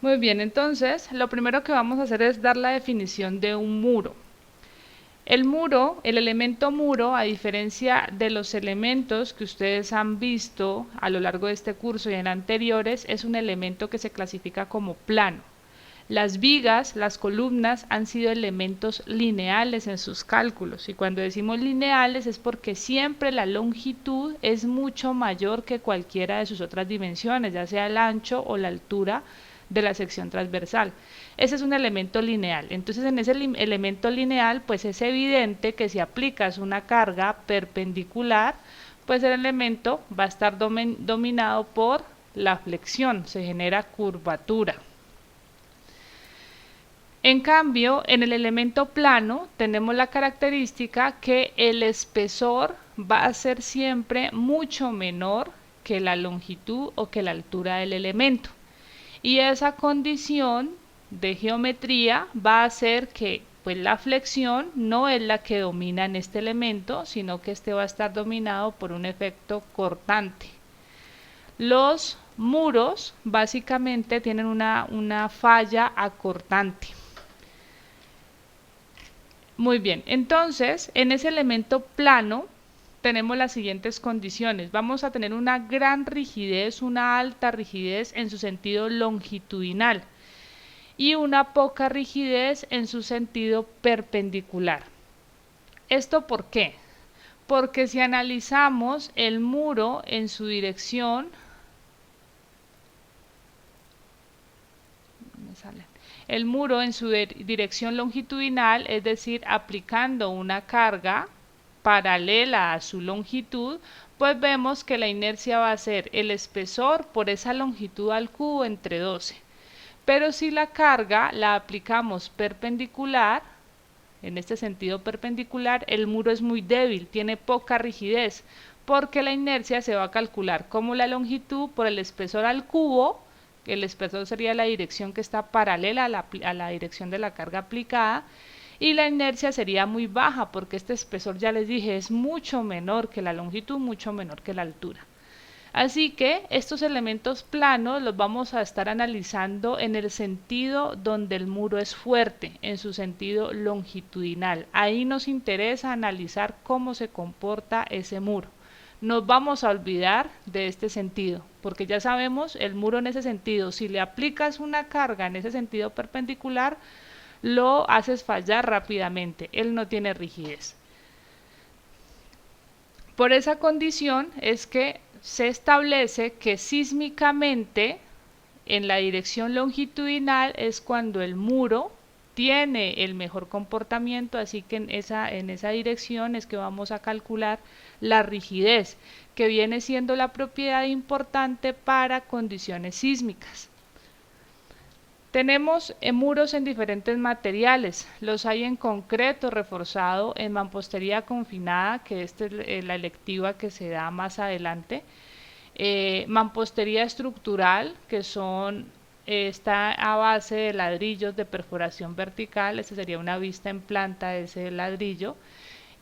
Muy bien, entonces lo primero que vamos a hacer es dar la definición de un muro. El muro, el elemento muro, a diferencia de los elementos que ustedes han visto a lo largo de este curso y en anteriores, es un elemento que se clasifica como plano. Las vigas, las columnas han sido elementos lineales en sus cálculos, y cuando decimos lineales es porque siempre la longitud es mucho mayor que cualquiera de sus otras dimensiones, ya sea el ancho o la altura de la sección transversal. Ese es un elemento lineal. Entonces en ese elemento lineal pues es evidente que si aplicas una carga perpendicular, pues el elemento va a estar dominado por la flexión, se genera curvatura. En cambio, en el elemento plano tenemos la característica que el espesor va a ser siempre mucho menor que la longitud o que la altura del elemento. Y esa condición de geometría va a hacer que pues la flexión no es la que domina en este elemento, sino que este va a estar dominado por un efecto cortante. Los muros básicamente tienen una falla acortante. Muy bien, entonces en ese elemento plano tenemos las siguientes condiciones. Vamos a tener una gran rigidez, una alta rigidez en su sentido longitudinal y una poca rigidez en su sentido perpendicular. ¿Esto por qué? Porque si analizamos el muro en su dirección, el muro en su dirección longitudinal, es decir, aplicando una carga paralela a su longitud, pues vemos que la inercia va a ser el espesor por esa longitud al cubo entre 12. Pero si la carga la aplicamos perpendicular, en este sentido perpendicular, el muro es muy débil, tiene poca rigidez, porque la inercia se va a calcular como la longitud por el espesor al cubo, que el espesor sería la dirección que está paralela a la dirección de la carga aplicada, y la inercia sería muy baja porque este espesor, ya les dije, es mucho menor que la longitud, mucho menor que la altura. Así que estos elementos planos los vamos a estar analizando en el sentido donde el muro es fuerte, en su sentido longitudinal. Ahí nos interesa analizar cómo se comporta ese muro. Nos vamos a olvidar de este sentido, porque ya sabemos el muro en ese sentido, si le aplicas una carga en ese sentido perpendicular, lo haces fallar rápidamente, él no tiene rigidez. Por esa condición es que se establece que sísmicamente en la dirección longitudinal es cuando el muro tiene el mejor comportamiento, así que en esa dirección es que vamos a calcular la rigidez, que viene siendo la propiedad importante para condiciones sísmicas. Tenemos muros en diferentes materiales, los hay en concreto reforzado, en mampostería confinada, que esta es la electiva que se da más adelante, mampostería estructural, que está a base de ladrillos de perforación vertical, esta sería una vista en planta de ese ladrillo,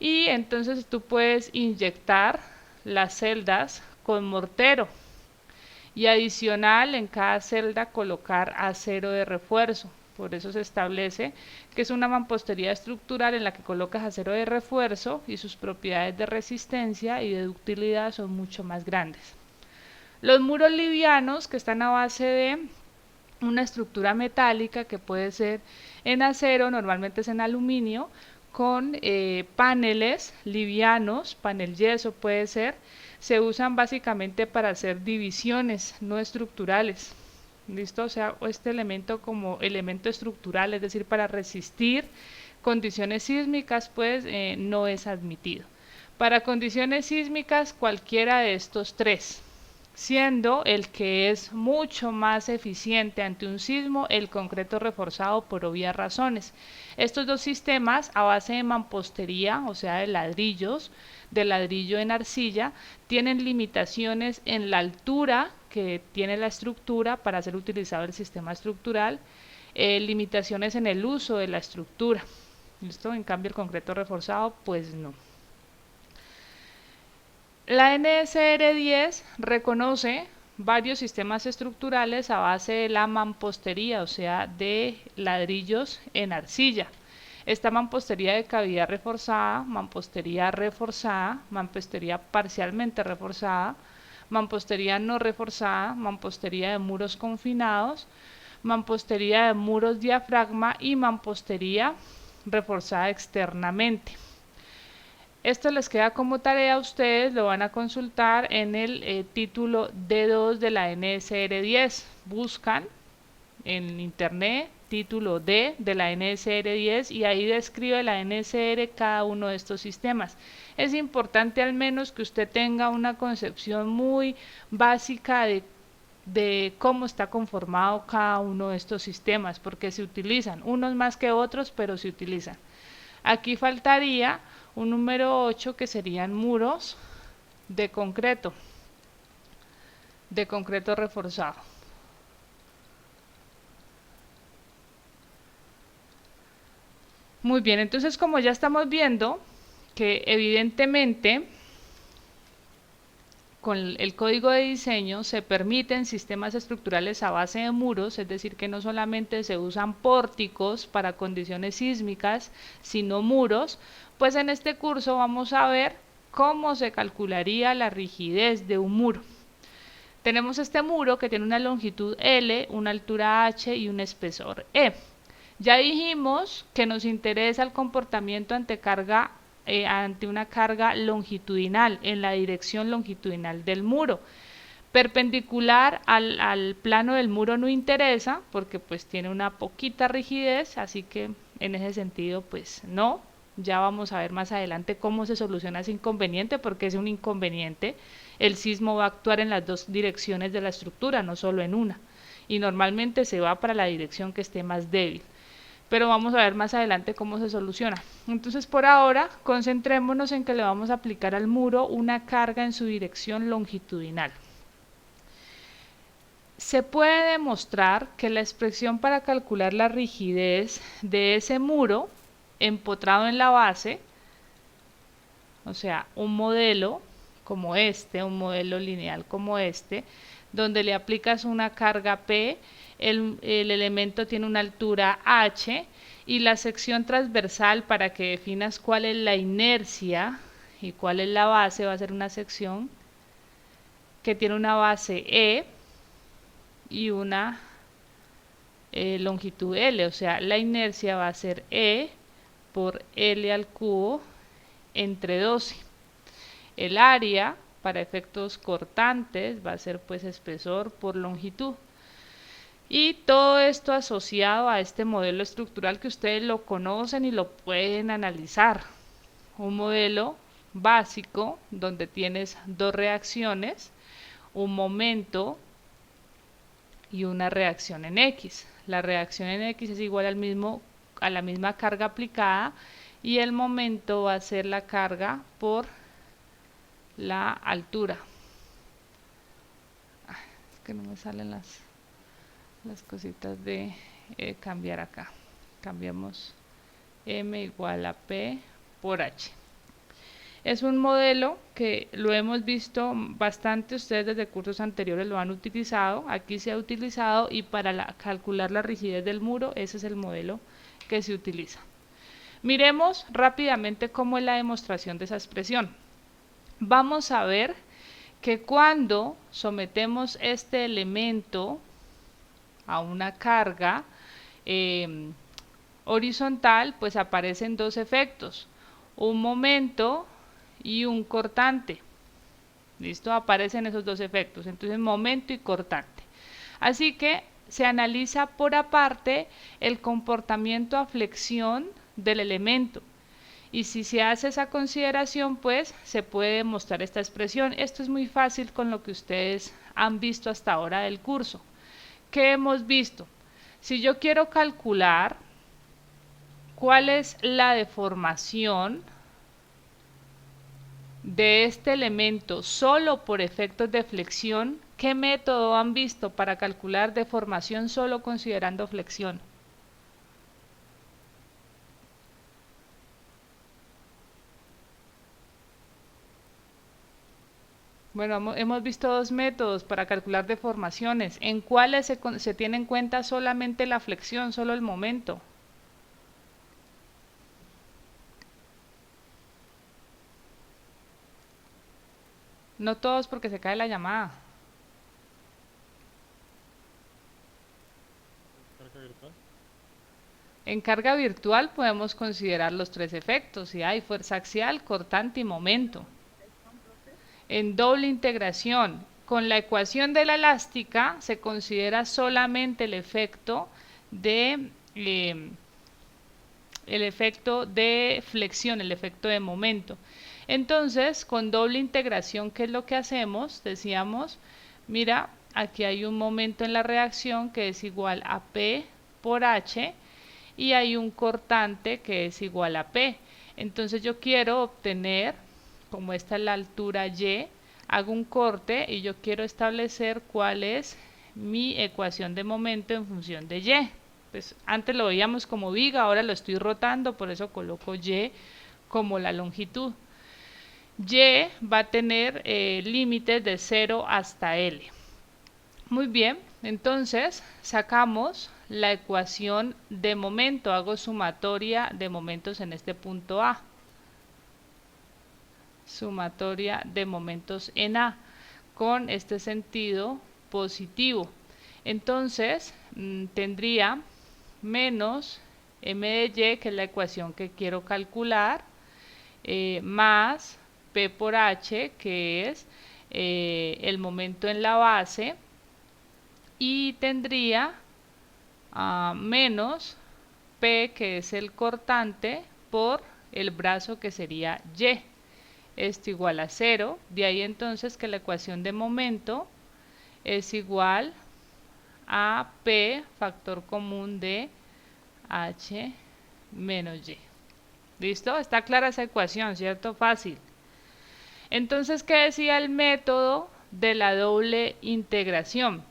y entonces tú puedes inyectar las celdas con mortero, y adicional en cada celda colocar acero de refuerzo. Por eso se establece que es una mampostería estructural en la que colocas acero de refuerzo y sus propiedades de resistencia y de ductilidad son mucho más grandes. Los muros livianos, que están a base de una estructura metálica que puede ser en acero, normalmente es en aluminio, con paneles livianos, panel yeso puede ser, se usan básicamente para hacer divisiones no estructurales. ¿Listo? O sea, este elemento como elemento estructural, es decir, para resistir condiciones sísmicas, pues no es admitido. Para condiciones sísmicas, cualquiera de estos tres, siendo el que es mucho más eficiente ante un sismo el concreto reforzado por obvias razones. Estos dos sistemas a base de mampostería, o sea de ladrillos, de ladrillo en arcilla, tienen limitaciones en la altura que tiene la estructura para ser utilizado el sistema estructural, limitaciones en el uso de la estructura. ¿Listo? En cambio el concreto reforzado pues no. La NSR 10 reconoce varios sistemas estructurales a base de la mampostería, o sea, de ladrillos en arcilla. Esta mampostería de cavidad reforzada, mampostería parcialmente reforzada, mampostería no reforzada, mampostería de muros confinados, mampostería de muros diafragma y mampostería reforzada externamente. Esto les queda como tarea a ustedes, lo van a consultar en el título D2 de la NSR 10. Buscan en internet título D de la NSR 10 y ahí describe la NSR cada uno de estos sistemas. Es importante al menos que usted tenga una concepción muy básica de cómo está conformado cada uno de estos sistemas, porque se utilizan, unos más que otros, pero se utilizan. Aquí faltaría un número 8 que serían muros de concreto reforzado. Muy bien, entonces como ya estamos viendo que evidentemente con el código de diseño se permiten sistemas estructurales a base de muros, es decir, que no solamente se usan pórticos para condiciones sísmicas, sino muros, pues en este curso vamos a ver cómo se calcularía la rigidez de un muro. Tenemos este muro que tiene una longitud L, una altura H y un espesor E. Ya dijimos que nos interesa el comportamiento ante una carga longitudinal, en la dirección longitudinal del muro. Perpendicular al plano del muro no interesa, porque pues tiene una poquita rigidez, así que en ese sentido pues no. Ya vamos a ver más adelante cómo se soluciona ese inconveniente, porque es un inconveniente. El sismo va a actuar en las dos direcciones de la estructura, no solo en una. Y normalmente se va para la dirección que esté más débil. Pero vamos a ver más adelante cómo se soluciona. Entonces por ahora concentrémonos en que le vamos a aplicar al muro una carga en su dirección longitudinal. Se puede demostrar que la expresión para calcular la rigidez de ese muro empotrado en la base, o sea, un modelo como este, un modelo lineal como este, donde le aplicas una carga P, el elemento tiene una altura H y la sección transversal, para que definas cuál es la inercia y cuál es la base, va a ser una sección que tiene una base E y una longitud L, o sea, la inercia va a ser E por L al cubo entre 12. El área para efectos cortantes va a ser pues espesor por longitud. Y todo esto asociado a este modelo estructural que ustedes lo conocen y lo pueden analizar. Un modelo básico donde tienes dos reacciones, un momento y una reacción en X. La reacción en X es igual a la misma carga aplicada y el momento va a ser la carga por la altura. Es que no me salen las cositas de cambiar acá. Cambiamos M igual a P por H. Es un modelo que lo hemos visto bastante, ustedes desde cursos anteriores lo han utilizado, aquí se ha utilizado y para calcular la rigidez del muro, ese es el modelo que se utiliza. Miremos rápidamente cómo es la demostración de esa expresión. Vamos a ver que cuando sometemos este elemento a una carga horizontal, pues aparecen dos efectos, un momento y un cortante. ¿Listo? Aparecen esos dos efectos, entonces momento y cortante. Así que se analiza por aparte el comportamiento a flexión del elemento. Y si se hace esa consideración, pues se puede demostrar esta expresión. Esto es muy fácil con lo que ustedes han visto hasta ahora del curso. ¿Qué hemos visto? Si yo quiero calcular cuál es la deformación de este elemento solo por efectos de flexión, ¿qué método han visto para calcular deformación solo considerando flexión? Bueno, hemos visto dos métodos para calcular deformaciones. ¿En cuáles se tiene en cuenta solamente la flexión, solo el momento? No todos porque se cae la llamada. ¿Carga virtual? En carga virtual podemos considerar los tres efectos, si hay fuerza axial, cortante y momento. En doble integración, con la ecuación de la elástica se considera solamente el efecto de flexión, el efecto de momento. Entonces, con doble integración, ¿qué es lo que hacemos? Decíamos, mira, aquí hay un momento en la reacción que es igual a P por H y hay un cortante que es igual a P. Entonces yo quiero obtener, como esta es la altura Y, hago un corte y yo quiero establecer cuál es mi ecuación de momento en función de Y. Pues antes lo veíamos como viga, ahora lo estoy rotando, por eso coloco Y como la longitud. Y va a tener límites de 0 hasta L. Muy bien, entonces sacamos la ecuación de momento, hago sumatoria de momentos en este punto A. Sumatoria de momentos en A, con este sentido positivo. Entonces, tendría menos m de y, que es la ecuación que quiero calcular, más P por H, que es el momento en la base, y tendría menos P, que es el cortante, por el brazo que sería Y. Esto igual a 0, de ahí entonces que la ecuación de momento es igual a P, factor común de H menos Y. ¿Listo? Está clara esa ecuación, ¿cierto? Fácil. Entonces, ¿qué decía el método de la doble integración?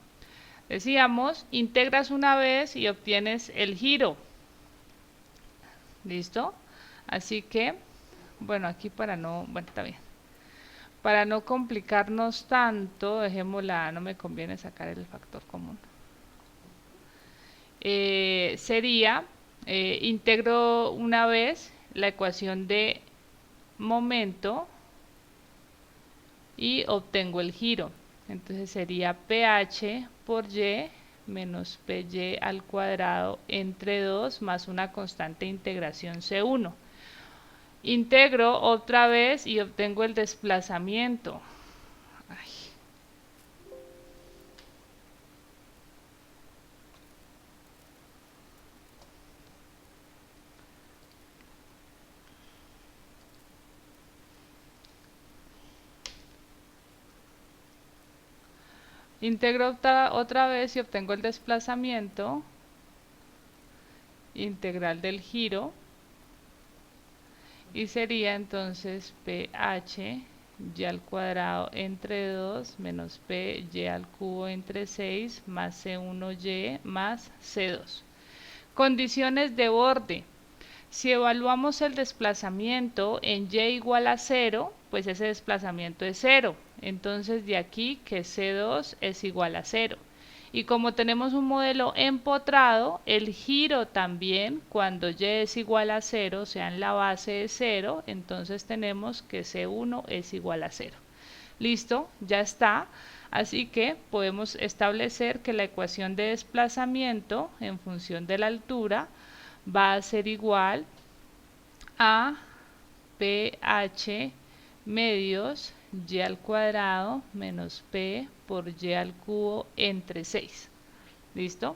Decíamos, integras una vez y obtienes el giro. ¿Listo? Así que, bueno, aquí bueno, está bien. Para no complicarnos tanto, dejémosla, no me conviene sacar el factor común. Sería, integro una vez la ecuación de momento y obtengo el giro. Entonces sería PH por Y menos PY al cuadrado entre 2 más una constante de integración C1. Integro otra vez y obtengo el desplazamiento. Ay. Integro otra vez y obtengo el desplazamiento integral del giro y sería entonces ph y al cuadrado entre 2 menos p y al cubo entre 6 más c1y más c2. Condiciones de borde. Si evaluamos el desplazamiento en y igual a 0, pues ese desplazamiento es 0. Entonces de aquí que C2 es igual a 0. Y como tenemos un modelo empotrado, el giro también, cuando y es igual a 0, o sea en la base es 0, entonces tenemos que C1 es igual a 0. Listo, ya está. Así que podemos establecer que la ecuación de desplazamiento en función de la altura va a ser igual a ph medios y al cuadrado menos p por y al cubo entre 6. ¿Listo?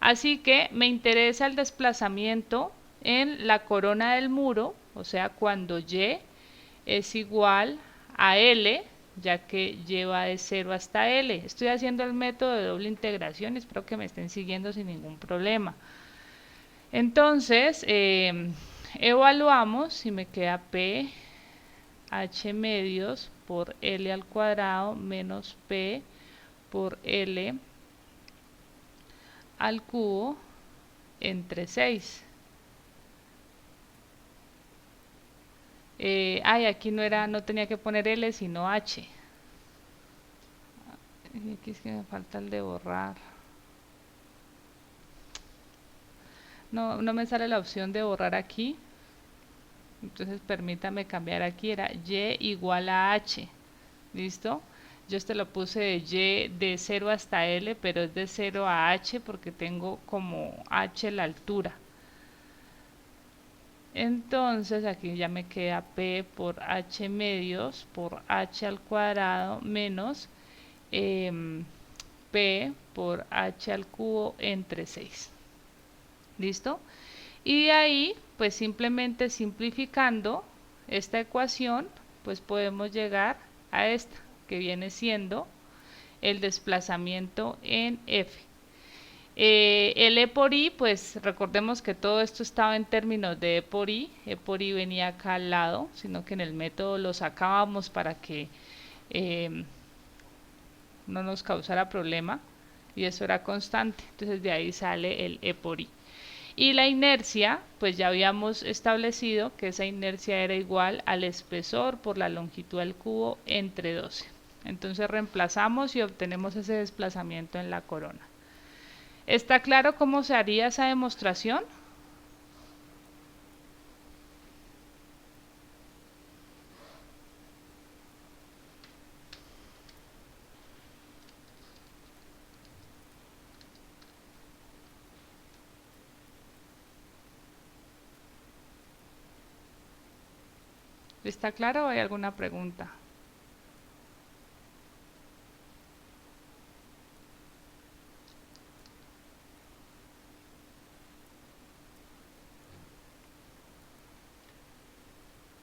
Así que me interesa el desplazamiento en la corona del muro, o sea, cuando y es igual a L, ya que lleva de 0 hasta L. Estoy haciendo el método de doble integración, espero que me estén siguiendo sin ningún problema. Entonces, evaluamos y me queda p h medios por L al cuadrado menos p por L al cubo entre 6. Aquí no tenía que poner L sino H. Y aquí es que me falta el de borrar. No me sale la opción de borrar aquí. Entonces permítame cambiar aquí. Era y igual a H. ¿Listo? Yo lo puse de y de 0 hasta L, pero es de 0 a H porque tengo como H la altura. Entonces aquí ya me queda p por h medios por h al cuadrado menos p por h al cubo entre 6. ¿Listo? Y de ahí, pues simplemente simplificando esta ecuación, pues podemos llegar a esta, que viene siendo el desplazamiento en f. El E por I, pues recordemos que todo esto estaba en términos de E por I venía acá al lado, sino que en el método lo sacábamos para que no nos causara problema, y eso era constante, entonces de ahí sale el E por I. Y la inercia, pues ya habíamos establecido que esa inercia era igual al espesor por la longitud del cubo entre 12. Entonces reemplazamos y obtenemos ese desplazamiento en la corona. ¿Está claro cómo se haría esa demostración? ¿Está claro o hay alguna pregunta?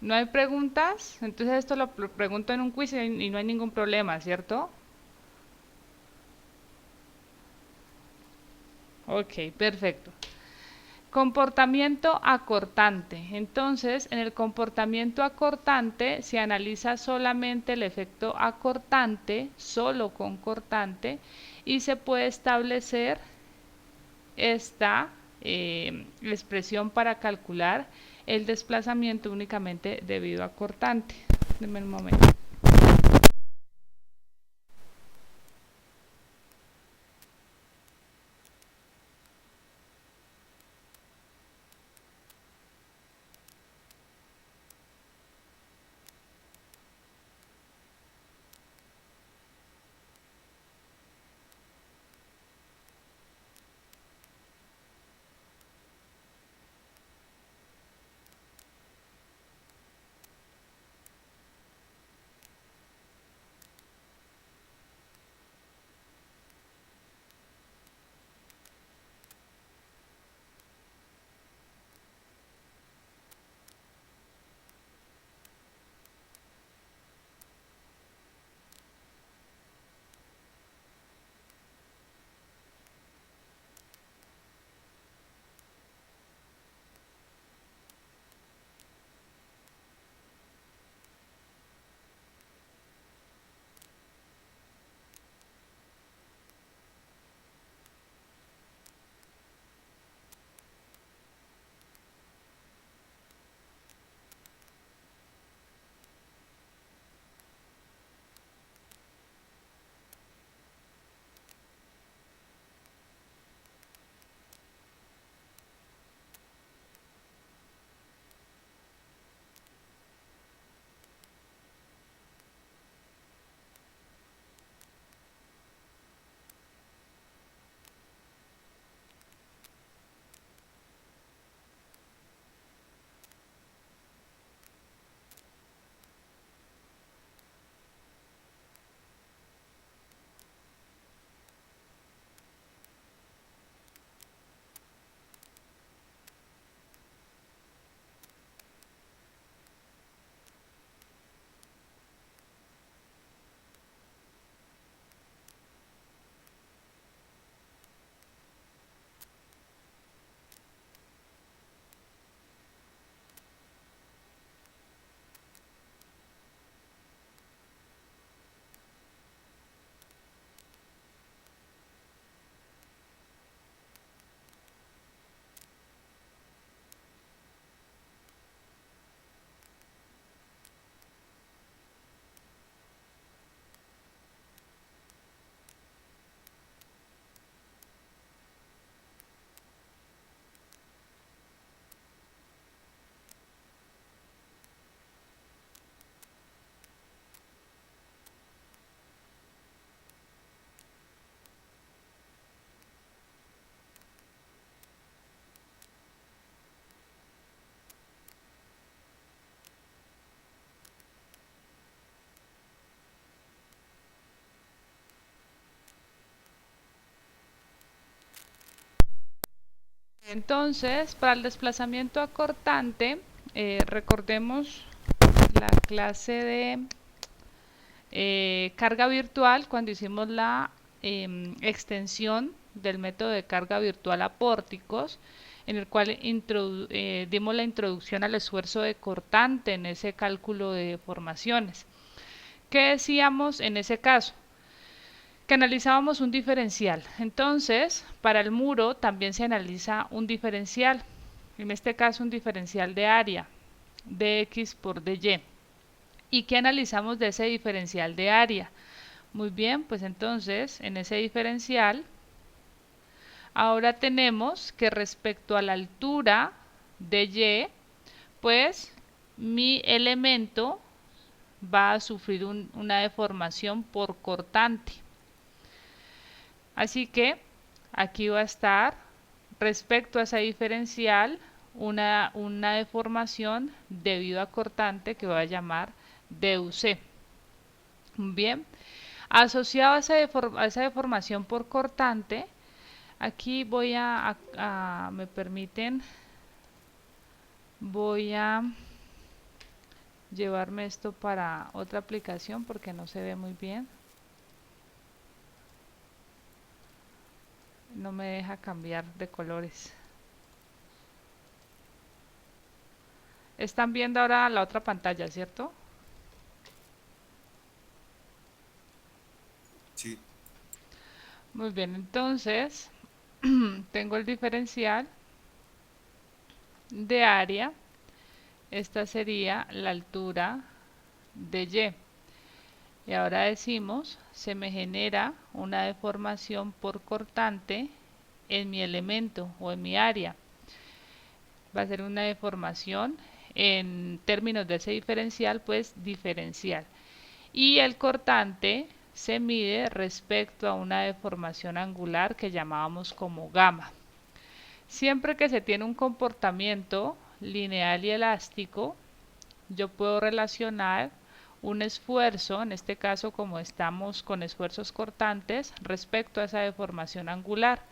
¿No hay preguntas? Entonces esto lo pregunto en un quiz y no hay ningún problema, ¿cierto? Ok, perfecto. Comportamiento acortante. Entonces, en el comportamiento acortante se analiza solamente el efecto acortante, solo con cortante, y se puede establecer esta expresión para calcular el desplazamiento únicamente debido a cortante. Denme un momento. Entonces, para el desplazamiento acortante, recordemos la clase de carga virtual cuando hicimos la extensión del método de carga virtual a pórticos, en el cual dimos la introducción al esfuerzo de cortante en ese cálculo de deformaciones. ¿Qué decíamos en ese caso? Que analizábamos un diferencial. Entonces, para el muro también se analiza un diferencial, en este caso un diferencial de área, dx por dy. ¿Y qué analizamos de ese diferencial de área? Muy bien, pues entonces en ese diferencial ahora tenemos que respecto a la altura de y, pues mi elemento va a sufrir una deformación por cortante. Así que aquí va a estar respecto a esa diferencial una deformación debido a cortante que voy a llamar DUC. Bien, asociado a esa deformación por cortante, aquí voy me permiten, voy a llevarme esto para otra aplicación porque no se ve muy bien. No me deja cambiar de colores. Están viendo ahora la otra pantalla, ¿cierto? Sí. Muy bien, entonces tengo el diferencial de área. Esta sería la altura de y. Y ahora decimos, se me genera una deformación por cortante en mi elemento o en mi área. Va a ser una deformación en términos de ese diferencial, pues diferencial. Y el cortante se mide respecto a una deformación angular que llamábamos como gamma. Siempre que se tiene un comportamiento lineal y elástico, yo puedo relacionar un esfuerzo, en este caso como estamos con esfuerzos cortantes, respecto a esa deformación angular.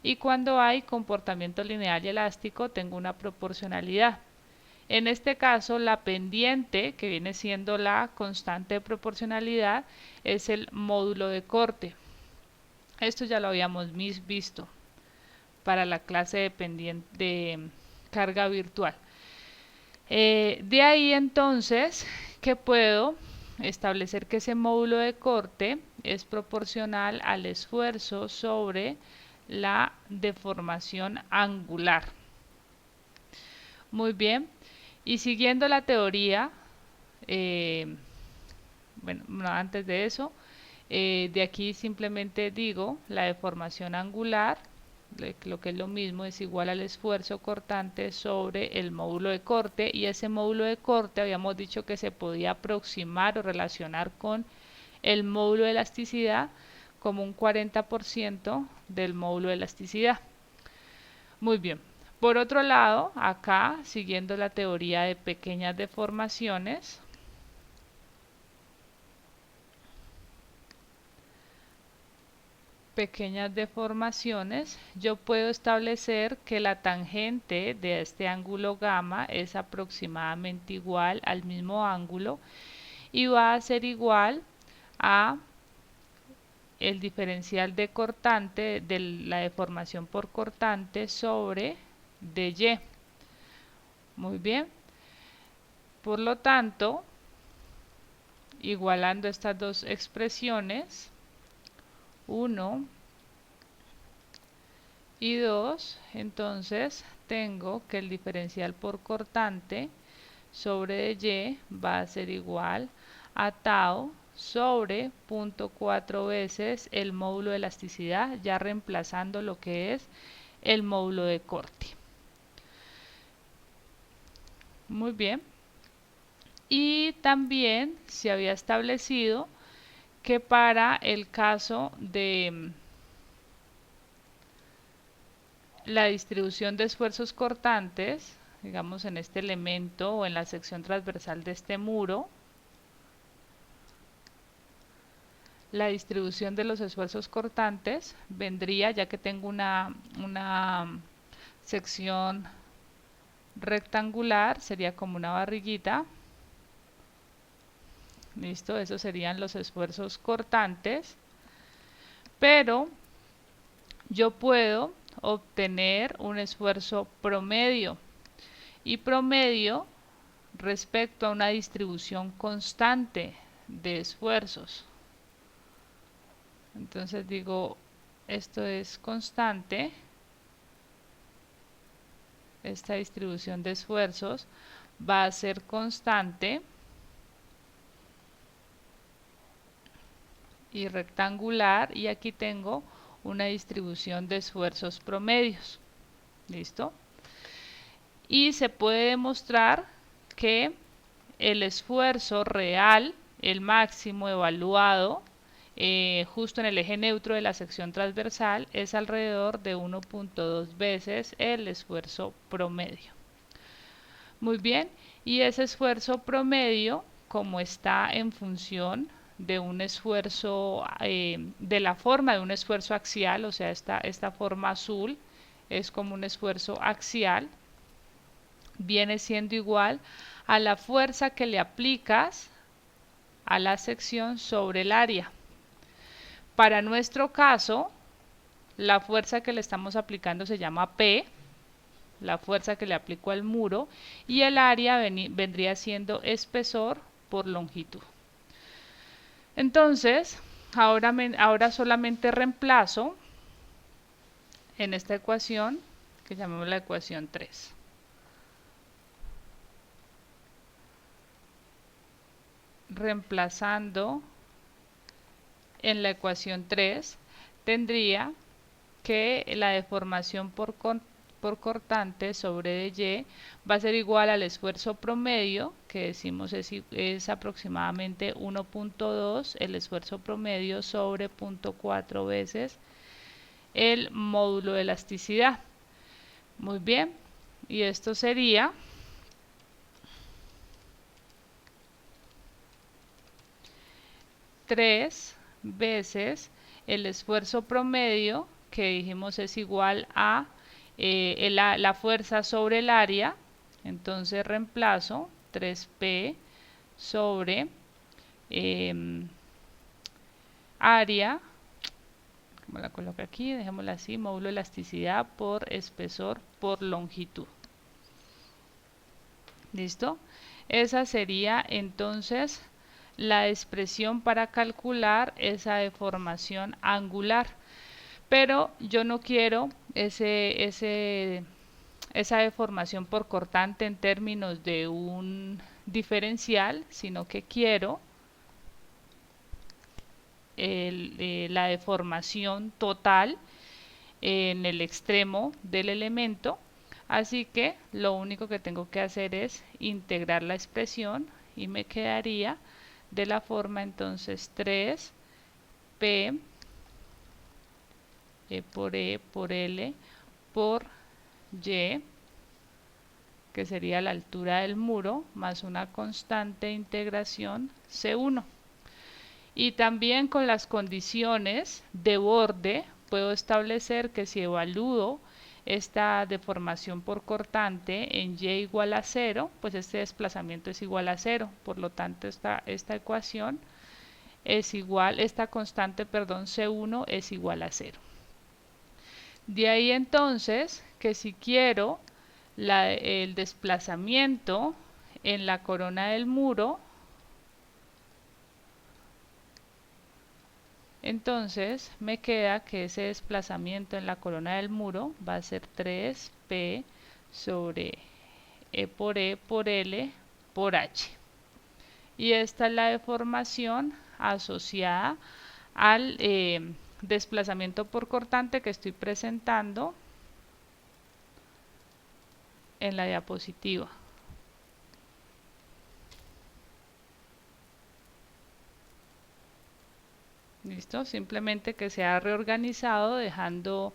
Y cuando hay comportamiento lineal y elástico, tengo una proporcionalidad. En este caso, la pendiente, que viene siendo la constante de proporcionalidad, es el módulo de corte. Esto ya lo habíamos visto para la clase de carga virtual. De ahí entonces que puedo establecer que ese módulo de corte es proporcional al esfuerzo sobre la deformación angular. Muy bien, y siguiendo la teoría, bueno, antes de eso, de aquí simplemente digo la deformación angular, lo que es lo mismo, es igual al esfuerzo cortante sobre el módulo de corte, y ese módulo de corte habíamos dicho que se podía aproximar o relacionar con el módulo de elasticidad como un 40% del módulo de elasticidad. Muy bien. Por otro lado, acá, siguiendo la teoría de pequeñas deformaciones, yo puedo establecer que la tangente de este ángulo gamma es aproximadamente igual al mismo ángulo y va a ser igual a el diferencial de cortante de la deformación por cortante sobre dy. Muy bien. Por lo tanto, igualando estas dos expresiones, 1 y 2, entonces tengo que el diferencial por cortante sobre y va a ser igual a tau sobre 0.4 veces el módulo de elasticidad, ya reemplazando lo que es el módulo de corte. Muy bien. Y también se había establecido que para el caso de la distribución de esfuerzos cortantes, digamos en este elemento o en la sección transversal de este muro, la distribución de los esfuerzos cortantes vendría, ya que tengo una sección rectangular sería como una barriguita. Listo, esos serían los esfuerzos cortantes. Pero yo puedo obtener un esfuerzo promedio. Y promedio respecto a una distribución constante de esfuerzos. Entonces digo, esto es constante, esta distribución de esfuerzos va a ser constante y rectangular, y aquí tengo una distribución de esfuerzos promedios. ¿Listo? Y se puede demostrar que el esfuerzo real, el máximo evaluado, justo en el eje neutro de la sección transversal, es alrededor de 1.2 veces el esfuerzo promedio. Muy bien, y ese esfuerzo promedio, como está en función de un esfuerzo, de la forma de un esfuerzo axial, o sea, esta forma azul es como un esfuerzo axial, viene siendo igual a la fuerza que le aplicas a la sección sobre el área. Para nuestro caso, la fuerza que le estamos aplicando se llama P, la fuerza que le aplico al muro, y el área vendría siendo espesor por longitud. Entonces, ahora solamente reemplazo en esta ecuación, que llamamos la ecuación 3. Reemplazando en la ecuación 3, tendría que la deformación por cortante sobre dy va a ser igual al esfuerzo promedio, que decimos es aproximadamente 1.2 el esfuerzo promedio sobre 0.4 veces el módulo de elasticidad. Muy bien, y esto sería tres veces el esfuerzo promedio, que dijimos es igual a la fuerza sobre el área. Entonces reemplazo 3P sobre área, como la coloco aquí, dejémosla así, módulo de elasticidad por espesor por longitud. ¿Listo? Esa sería entonces la expresión para calcular esa deformación angular. Pero yo no quiero esa deformación por cortante en términos de un diferencial, sino que quiero la deformación total en el extremo del elemento. Así que lo único que tengo que hacer es integrar la expresión y me quedaría de la forma entonces 3P por E por L por Y, que sería la altura del muro, más una constante de integración C1. Y también con las condiciones de borde puedo establecer que si evalúo esta deformación por cortante en Y igual a 0, pues este desplazamiento es igual a 0. Por lo tanto, esta ecuación es igual, esta constante, perdón, C1 es igual a 0. De ahí entonces que si quiero el desplazamiento en la corona del muro, entonces me queda que ese desplazamiento en la corona del muro va a ser 3P sobre E por L por H. Y esta es la deformación asociada al desplazamiento por cortante que estoy presentando en la diapositiva. ¿Listo? Simplemente que se ha reorganizado dejando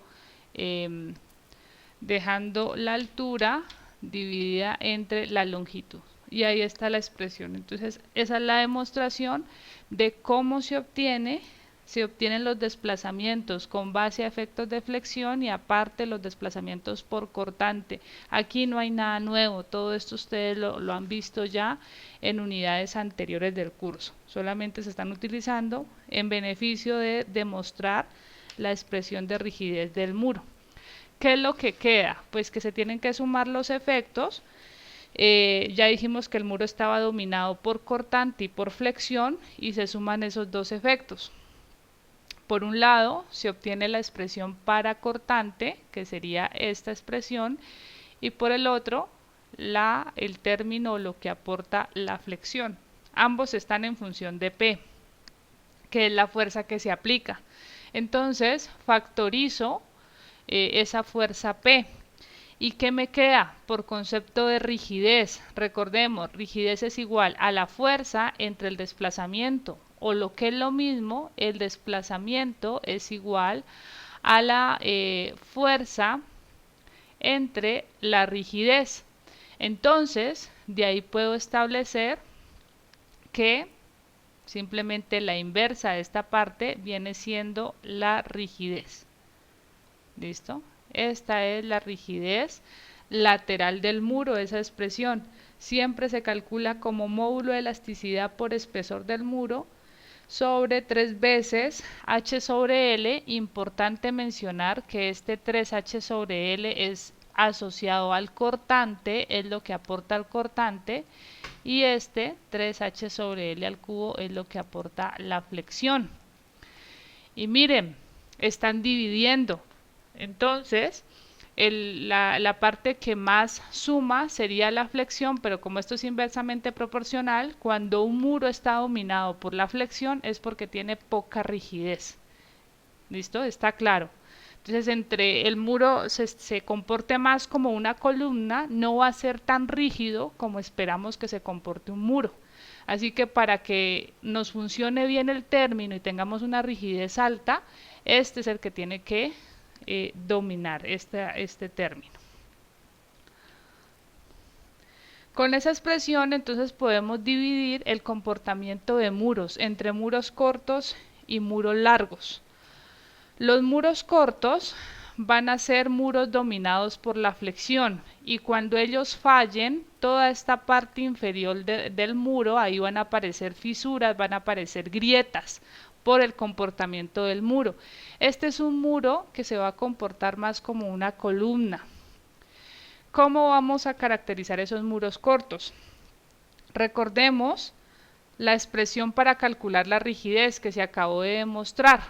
la altura dividida entre la longitud. Y ahí está la expresión. Entonces, esa es la demostración de cómo se obtiene se obtienen los desplazamientos con base a efectos de flexión y aparte los desplazamientos por cortante. Aquí no hay nada nuevo, todo esto ustedes lo han visto ya en unidades anteriores del curso, solamente se están utilizando en beneficio de demostrar la expresión de rigidez del muro. ¿Qué es lo que queda? Pues que se tienen que sumar los efectos. Ya dijimos que el muro estaba dominado por cortante y por flexión y se suman esos dos efectos. Por un lado se obtiene la expresión para cortante, que sería esta expresión, y por el otro el término o lo que aporta la flexión. Ambos están en función de P, que es la fuerza que se aplica. Entonces factorizo esa fuerza P. ¿Y qué me queda? Por concepto de rigidez, recordemos, rigidez es igual a la fuerza entre el desplazamiento, o lo que es lo mismo, el desplazamiento es igual a la fuerza entre la rigidez. Entonces, de ahí puedo establecer que simplemente la inversa de esta parte viene siendo la rigidez. ¿Listo? Esta es la rigidez lateral del muro, esa expresión. Siempre se calcula como módulo de elasticidad por espesor del muro sobre 3 veces H sobre L. Importante mencionar que este 3H sobre L es asociado al cortante, es lo que aporta el cortante, y este 3H sobre L al cubo es lo que aporta la flexión. Y miren, están dividiendo. Entonces, la parte que más suma sería la flexión, pero como esto es inversamente proporcional, cuando un muro está dominado por la flexión es porque tiene poca rigidez. ¿Listo? Está claro. Entonces, entre el muro se comporte más como una columna, no va a ser tan rígido como esperamos que se comporte un muro. Así que para que nos funcione bien el término y tengamos una rigidez alta, este es el que tiene que dominar este término. Con esa expresión entonces podemos dividir el comportamiento de muros entre muros cortos y muros largos. Los muros cortos van a ser muros dominados por la flexión y cuando ellos fallen, toda esta parte inferior del muro, ahí van a aparecer fisuras, van a aparecer grietas por el comportamiento del muro. Este es un muro que se va a comportar más como una columna. ¿Cómo vamos a caracterizar esos muros cortos? Recordemos la expresión para calcular la rigidez que se acabó de demostrar.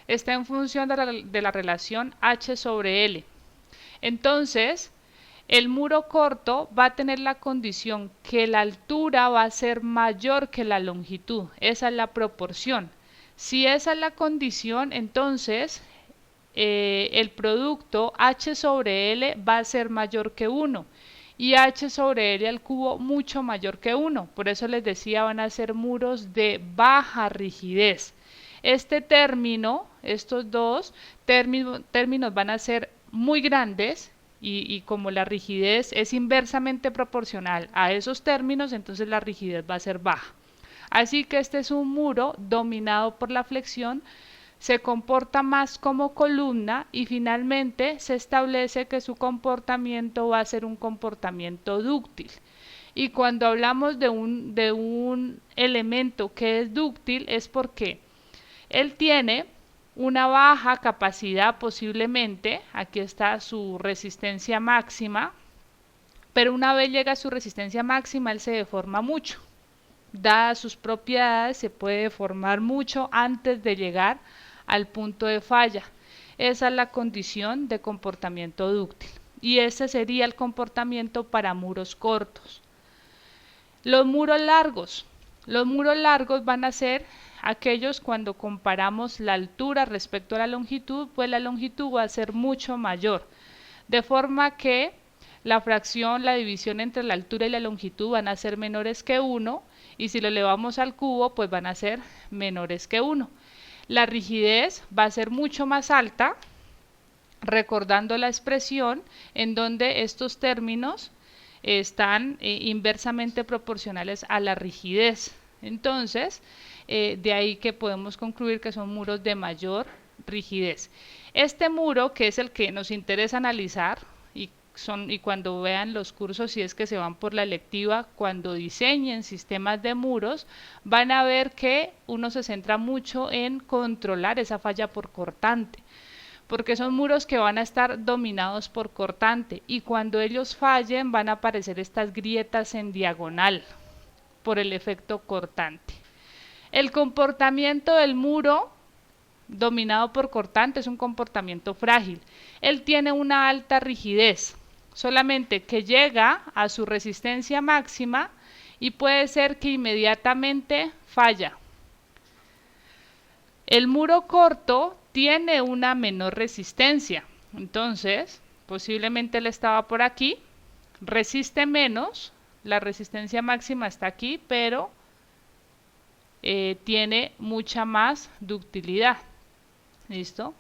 Está en función de la relación H sobre L. Entonces, el muro corto va a tener la condición que la altura va a ser mayor que la longitud. Esa es la proporción. Si esa es la condición, entonces el producto H sobre L va a ser mayor que 1 y H sobre L al cubo mucho mayor que 1. Por eso les decía, van a ser muros de baja rigidez. Este término, estos dos términos van a ser muy grandes y como la rigidez es inversamente proporcional a esos términos, entonces la rigidez va a ser baja. Así que este es un muro dominado por la flexión, se comporta más como columna y finalmente se establece que su comportamiento va a ser un comportamiento dúctil. Y cuando hablamos de un elemento que es dúctil es porque él tiene una baja capacidad posiblemente, aquí está su resistencia máxima, pero una vez llega a su resistencia máxima él se deforma mucho. Dadas sus propiedades se puede deformar mucho antes de llegar al punto de falla. Esa es la condición de comportamiento dúctil y ese sería el comportamiento para muros cortos. Los muros largos van a ser aquellos cuando comparamos la altura respecto a la longitud, pues la longitud va a ser mucho mayor, de forma que la fracción, la división entre la altura y la longitud van a ser menores que 1 y si lo elevamos al cubo pues van a ser menores que 1. La rigidez va a ser mucho más alta, recordando la expresión en donde estos términos están inversamente proporcionales a la rigidez. Entonces, de ahí que podemos concluir que son muros de mayor rigidez. Este muro, que es el que nos interesa analizar, y cuando vean los cursos, si es que se van por la electiva, cuando diseñen sistemas de muros, van a ver que uno se centra mucho en controlar esa falla por cortante, porque son muros que van a estar dominados por cortante, y cuando ellos fallen van a aparecer estas grietas en diagonal por el efecto cortante. El comportamiento del muro dominado por cortante es un comportamiento frágil. Él tiene una alta rigidez, solamente que llega a su resistencia máxima y puede ser que inmediatamente falla. El muro corto tiene una menor resistencia, entonces posiblemente él estaba por aquí, resiste menos, la resistencia máxima está aquí, pero tiene mucha más ductilidad. ¿Listo?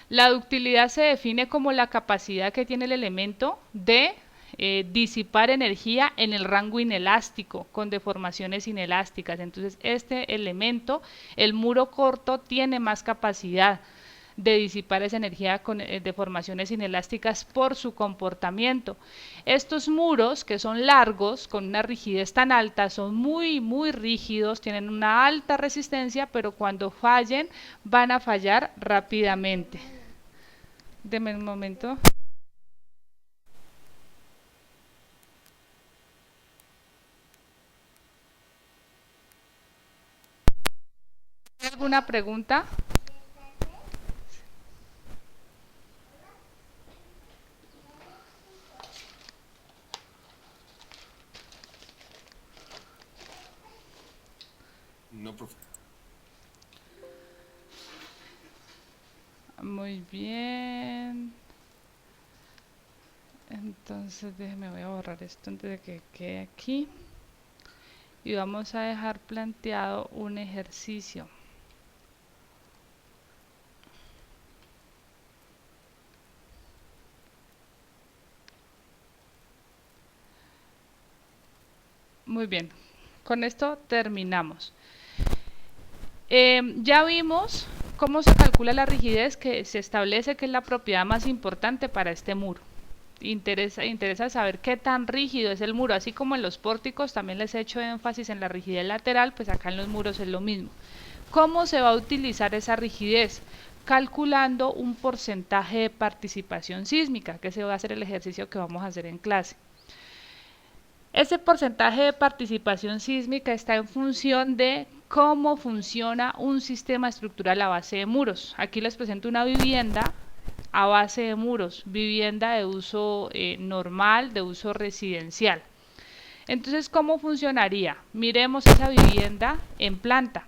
La ductilidad se define como la capacidad que tiene el elemento de disipar energía en el rango inelástico, con deformaciones inelásticas. Entonces, este elemento, el muro corto, tiene más capacidad de disipar esa energía con deformaciones inelásticas por su comportamiento. Estos muros, que son largos, con una rigidez tan alta, son muy rígidos, tienen una alta resistencia, pero cuando fallen, van a fallar rápidamente. Deme un momento. ¿Alguna pregunta? No, profe. Muy bien. Entonces déjeme, voy a borrar esto antes de que quede aquí. Y vamos a dejar planteado un ejercicio. Muy bien, con esto terminamos. Ya vimos cómo se calcula la rigidez, que se establece que es la propiedad más importante para este muro. Interesa saber qué tan rígido es el muro, así como en los pórticos también les he hecho énfasis en la rigidez lateral, pues acá en los muros es lo mismo. ¿Cómo se va a utilizar esa rigidez? Calculando un porcentaje de participación sísmica, que ese va a ser el ejercicio que vamos a hacer en clase. Ese porcentaje de participación sísmica está en función de cómo funciona un sistema estructural a base de muros. Aquí les presento una vivienda a base de muros, vivienda de uso normal, de uso residencial. Entonces, ¿cómo funcionaría? Miremos esa vivienda en planta.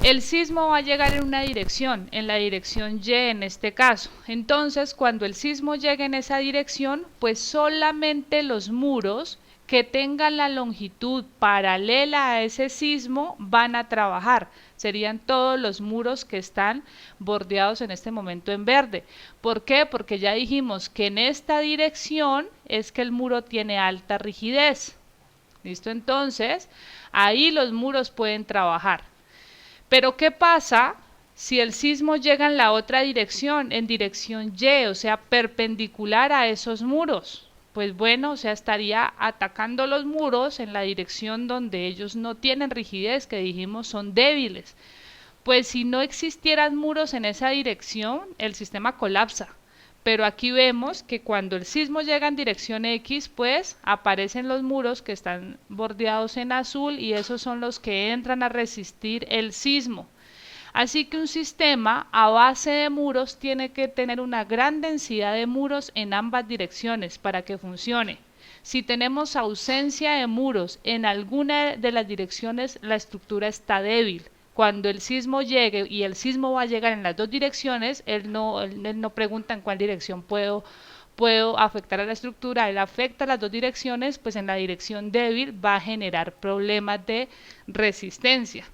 El sismo va a llegar en una dirección, en la dirección Y en este caso. Entonces, cuando el sismo llegue en esa dirección, pues solamente los muros que tengan la longitud paralela a ese sismo van a trabajar. Serían todos los muros que están bordeados en este momento en verde. ¿Por qué? Porque ya dijimos que en esta dirección es que el muro tiene alta rigidez. ¿Listo? Entonces, ahí los muros pueden trabajar. Pero ¿qué pasa si el sismo llega en la otra dirección, en dirección Y, o sea, perpendicular a esos muros? Pues bueno, o sea, estaría atacando los muros en la dirección donde ellos no tienen rigidez, que dijimos son débiles. Pues si no existieran muros en esa dirección, el sistema colapsa. Pero aquí vemos que cuando el sismo llega en dirección X, pues aparecen los muros que están bordeados en azul y esos son los que entran a resistir el sismo. Así que un sistema a base de muros tiene que tener una gran densidad de muros en ambas direcciones para que funcione. Si tenemos ausencia de muros en alguna de las direcciones, la estructura está débil. Cuando el sismo llegue, y el sismo va a llegar en las dos direcciones, él no pregunta en cuál dirección puedo afectar a la estructura, él afecta las dos direcciones, pues en la dirección débil va a generar problemas de resistencia.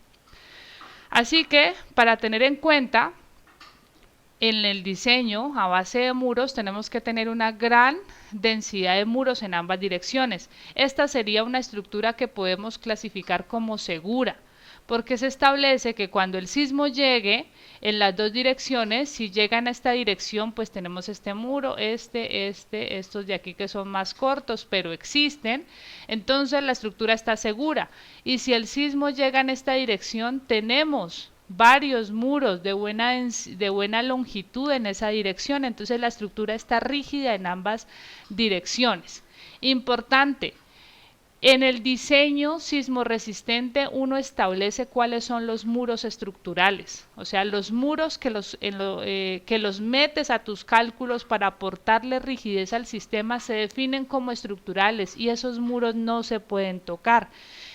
Así que, para tener en cuenta, en el diseño a base de muros tenemos que tener una gran densidad de muros en ambas direcciones. Esta sería una estructura que podemos clasificar como segura, porque se establece que cuando el sismo llegue en las dos direcciones, si llegan a esta dirección, pues tenemos este muro, estos de aquí que son más cortos, pero existen, entonces la estructura está segura. Y si el sismo llega en esta dirección, tenemos varios muros de buena longitud en esa dirección, entonces la estructura está rígida en ambas direcciones. Importante, en el diseño sismorresistente uno establece cuáles son los muros estructurales, o sea, los muros que los metes a tus cálculos para aportarle rigidez al sistema se definen como estructurales y esos muros no se pueden tocar.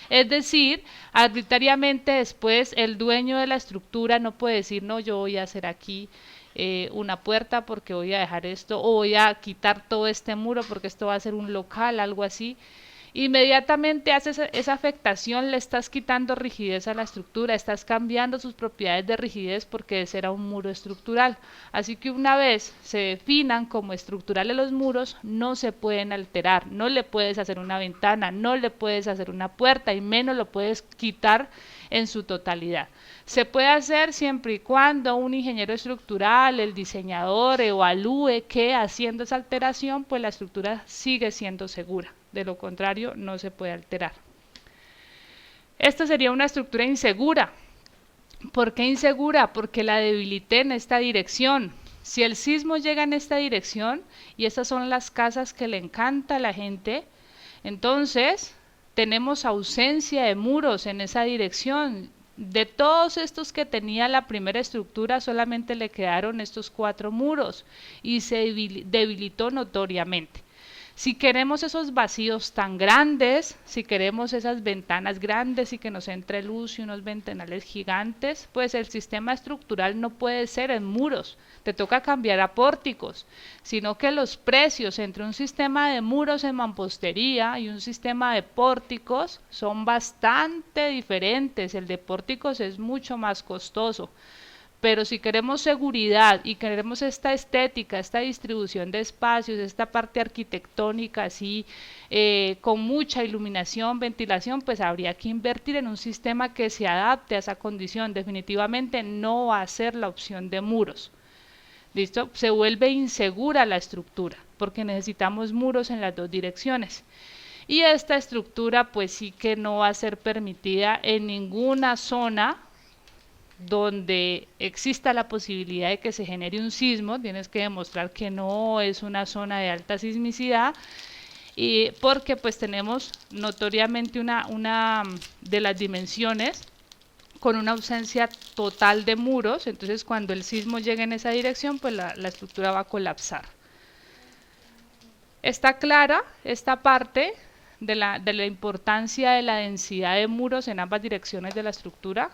Es decir, arbitrariamente después el dueño de la estructura no puede decir, no, yo voy a hacer aquí una puerta porque voy a dejar esto, o voy a quitar todo este muro porque esto va a ser un local, algo así. Inmediatamente haces esa afectación, le estás quitando rigidez a la estructura, estás cambiando sus propiedades de rigidez porque ese era un muro estructural. Así que una vez se definan como estructurales los muros, no se pueden alterar, no le puedes hacer una ventana, no le puedes hacer una puerta y menos lo puedes quitar en su totalidad. Se puede hacer siempre y cuando un ingeniero estructural, el diseñador, evalúe que haciendo esa alteración, pues la estructura sigue siendo segura. De lo contrario, no se puede alterar. Esta sería una estructura insegura. ¿Por qué insegura? Porque la debilité en esta dirección. Si el sismo llega en esta dirección, y estas son las casas que le encanta a la gente, entonces tenemos ausencia de muros en esa dirección. De todos estos que tenía la primera estructura, solamente le quedaron estos 4 muros y se debilitó notoriamente. Si queremos esos vacíos tan grandes, si queremos esas ventanas grandes y que nos entre luz y unos ventanales gigantes, pues el sistema estructural no puede ser en muros, te toca cambiar a pórticos, sino que los precios entre un sistema de muros en mampostería y un sistema de pórticos son bastante diferentes. El de pórticos es mucho más costoso. Pero si queremos seguridad y queremos esta estética, esta distribución de espacios, esta parte arquitectónica así, con mucha iluminación, ventilación, pues habría que invertir en un sistema que se adapte a esa condición. Definitivamente no va a ser la opción de muros. ¿Listo? Se vuelve insegura la estructura, porque necesitamos muros en las dos direcciones. Y esta estructura pues sí que no va a ser permitida en ninguna zona donde exista la posibilidad de que se genere un sismo. Tienes que demostrar que no es una zona de alta sismicidad, y porque pues tenemos notoriamente una de las dimensiones con una ausencia total de muros, entonces cuando el sismo llegue en esa dirección, pues la estructura va a colapsar. Está clara esta parte de la importancia de la densidad de muros en ambas direcciones de la estructura.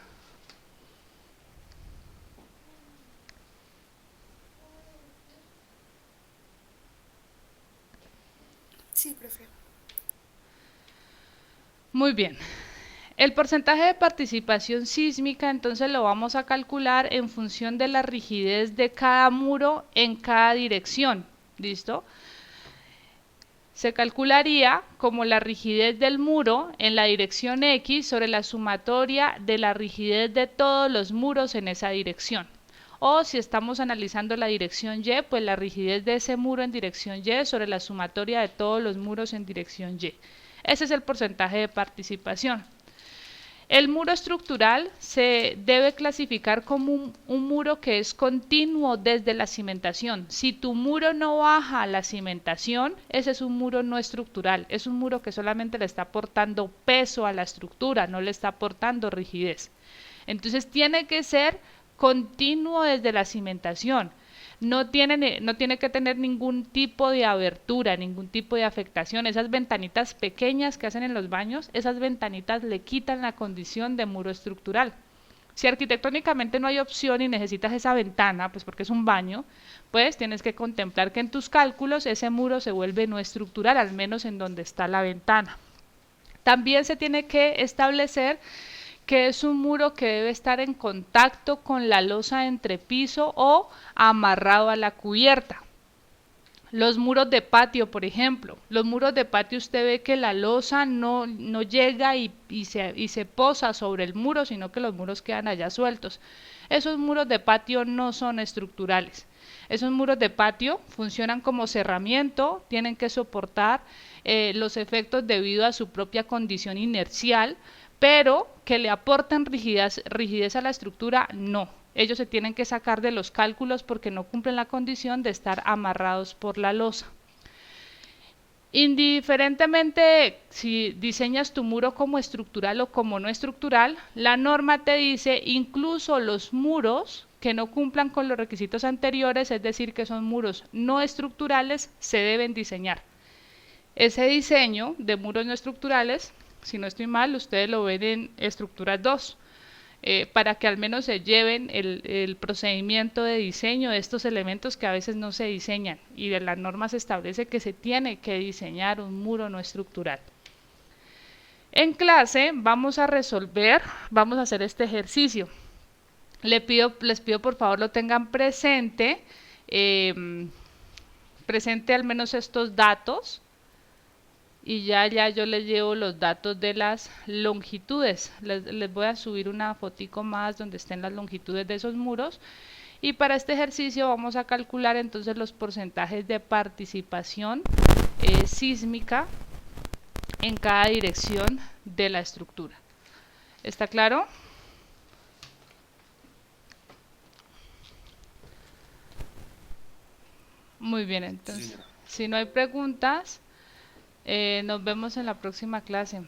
Sí, profe. Muy bien. El porcentaje de participación sísmica entonces lo vamos a calcular en función de la rigidez de cada muro en cada dirección. ¿Listo? Se calcularía como la rigidez del muro en la dirección X sobre la sumatoria de la rigidez de todos los muros en esa dirección. O si estamos analizando la dirección Y, pues la rigidez de ese muro en dirección Y sobre la sumatoria de todos los muros en dirección Y. Ese es el porcentaje de participación. El muro estructural se debe clasificar como un muro que es continuo desde la cimentación. Si tu muro no baja a la cimentación, ese es un muro no estructural. Es un muro que solamente le está aportando peso a la estructura, no le está aportando rigidez. Entonces tiene que ser continuo desde la cimentación. No tiene que tener ningún tipo de abertura, ningún tipo de afectación. Esas ventanitas pequeñas que hacen en los baños, esas ventanitas le quitan la condición de muro estructural. Si arquitectónicamente no hay opción y necesitas esa ventana, pues porque es un baño, pues tienes que contemplar que en tus cálculos ese muro se vuelve no estructural, al menos en donde está la ventana. También se tiene que establecer que es un muro que debe estar en contacto con la losa de entrepiso o amarrado a la cubierta. Los muros de patio, por ejemplo, los muros de patio usted ve que la losa no llega y se posa sobre el muro, sino que los muros quedan allá sueltos. Esos muros de patio no son estructurales. Esos muros de patio funcionan como cerramiento, tienen que soportar los efectos debido a su propia condición inercial, pero que le aporten rigidez a la estructura, no. Ellos se tienen que sacar de los cálculos porque no cumplen la condición de estar amarrados por la losa. Indiferentemente si diseñas tu muro como estructural o como no estructural, la norma te dice incluso los muros que no cumplan con los requisitos anteriores, es decir, que son muros no estructurales, se deben diseñar. Ese diseño de muros no estructurales, si no estoy mal, ustedes lo ven en estructuras 2. Para que al menos se lleven el procedimiento de diseño de estos elementos que a veces no se diseñan, y de las normas se establece que se tiene que diseñar un muro no estructural. En clase vamos a hacer este ejercicio. Les pido por favor lo tengan presente, presente al menos estos datos. Y ya yo les llevo los datos de las longitudes. Les voy a subir una fotico más donde estén las longitudes de esos muros. Y para este ejercicio vamos a calcular entonces los porcentajes de participación sísmica en cada dirección de la estructura. ¿Está claro? Muy bien, entonces, si no hay preguntas, nos vemos en la próxima clase.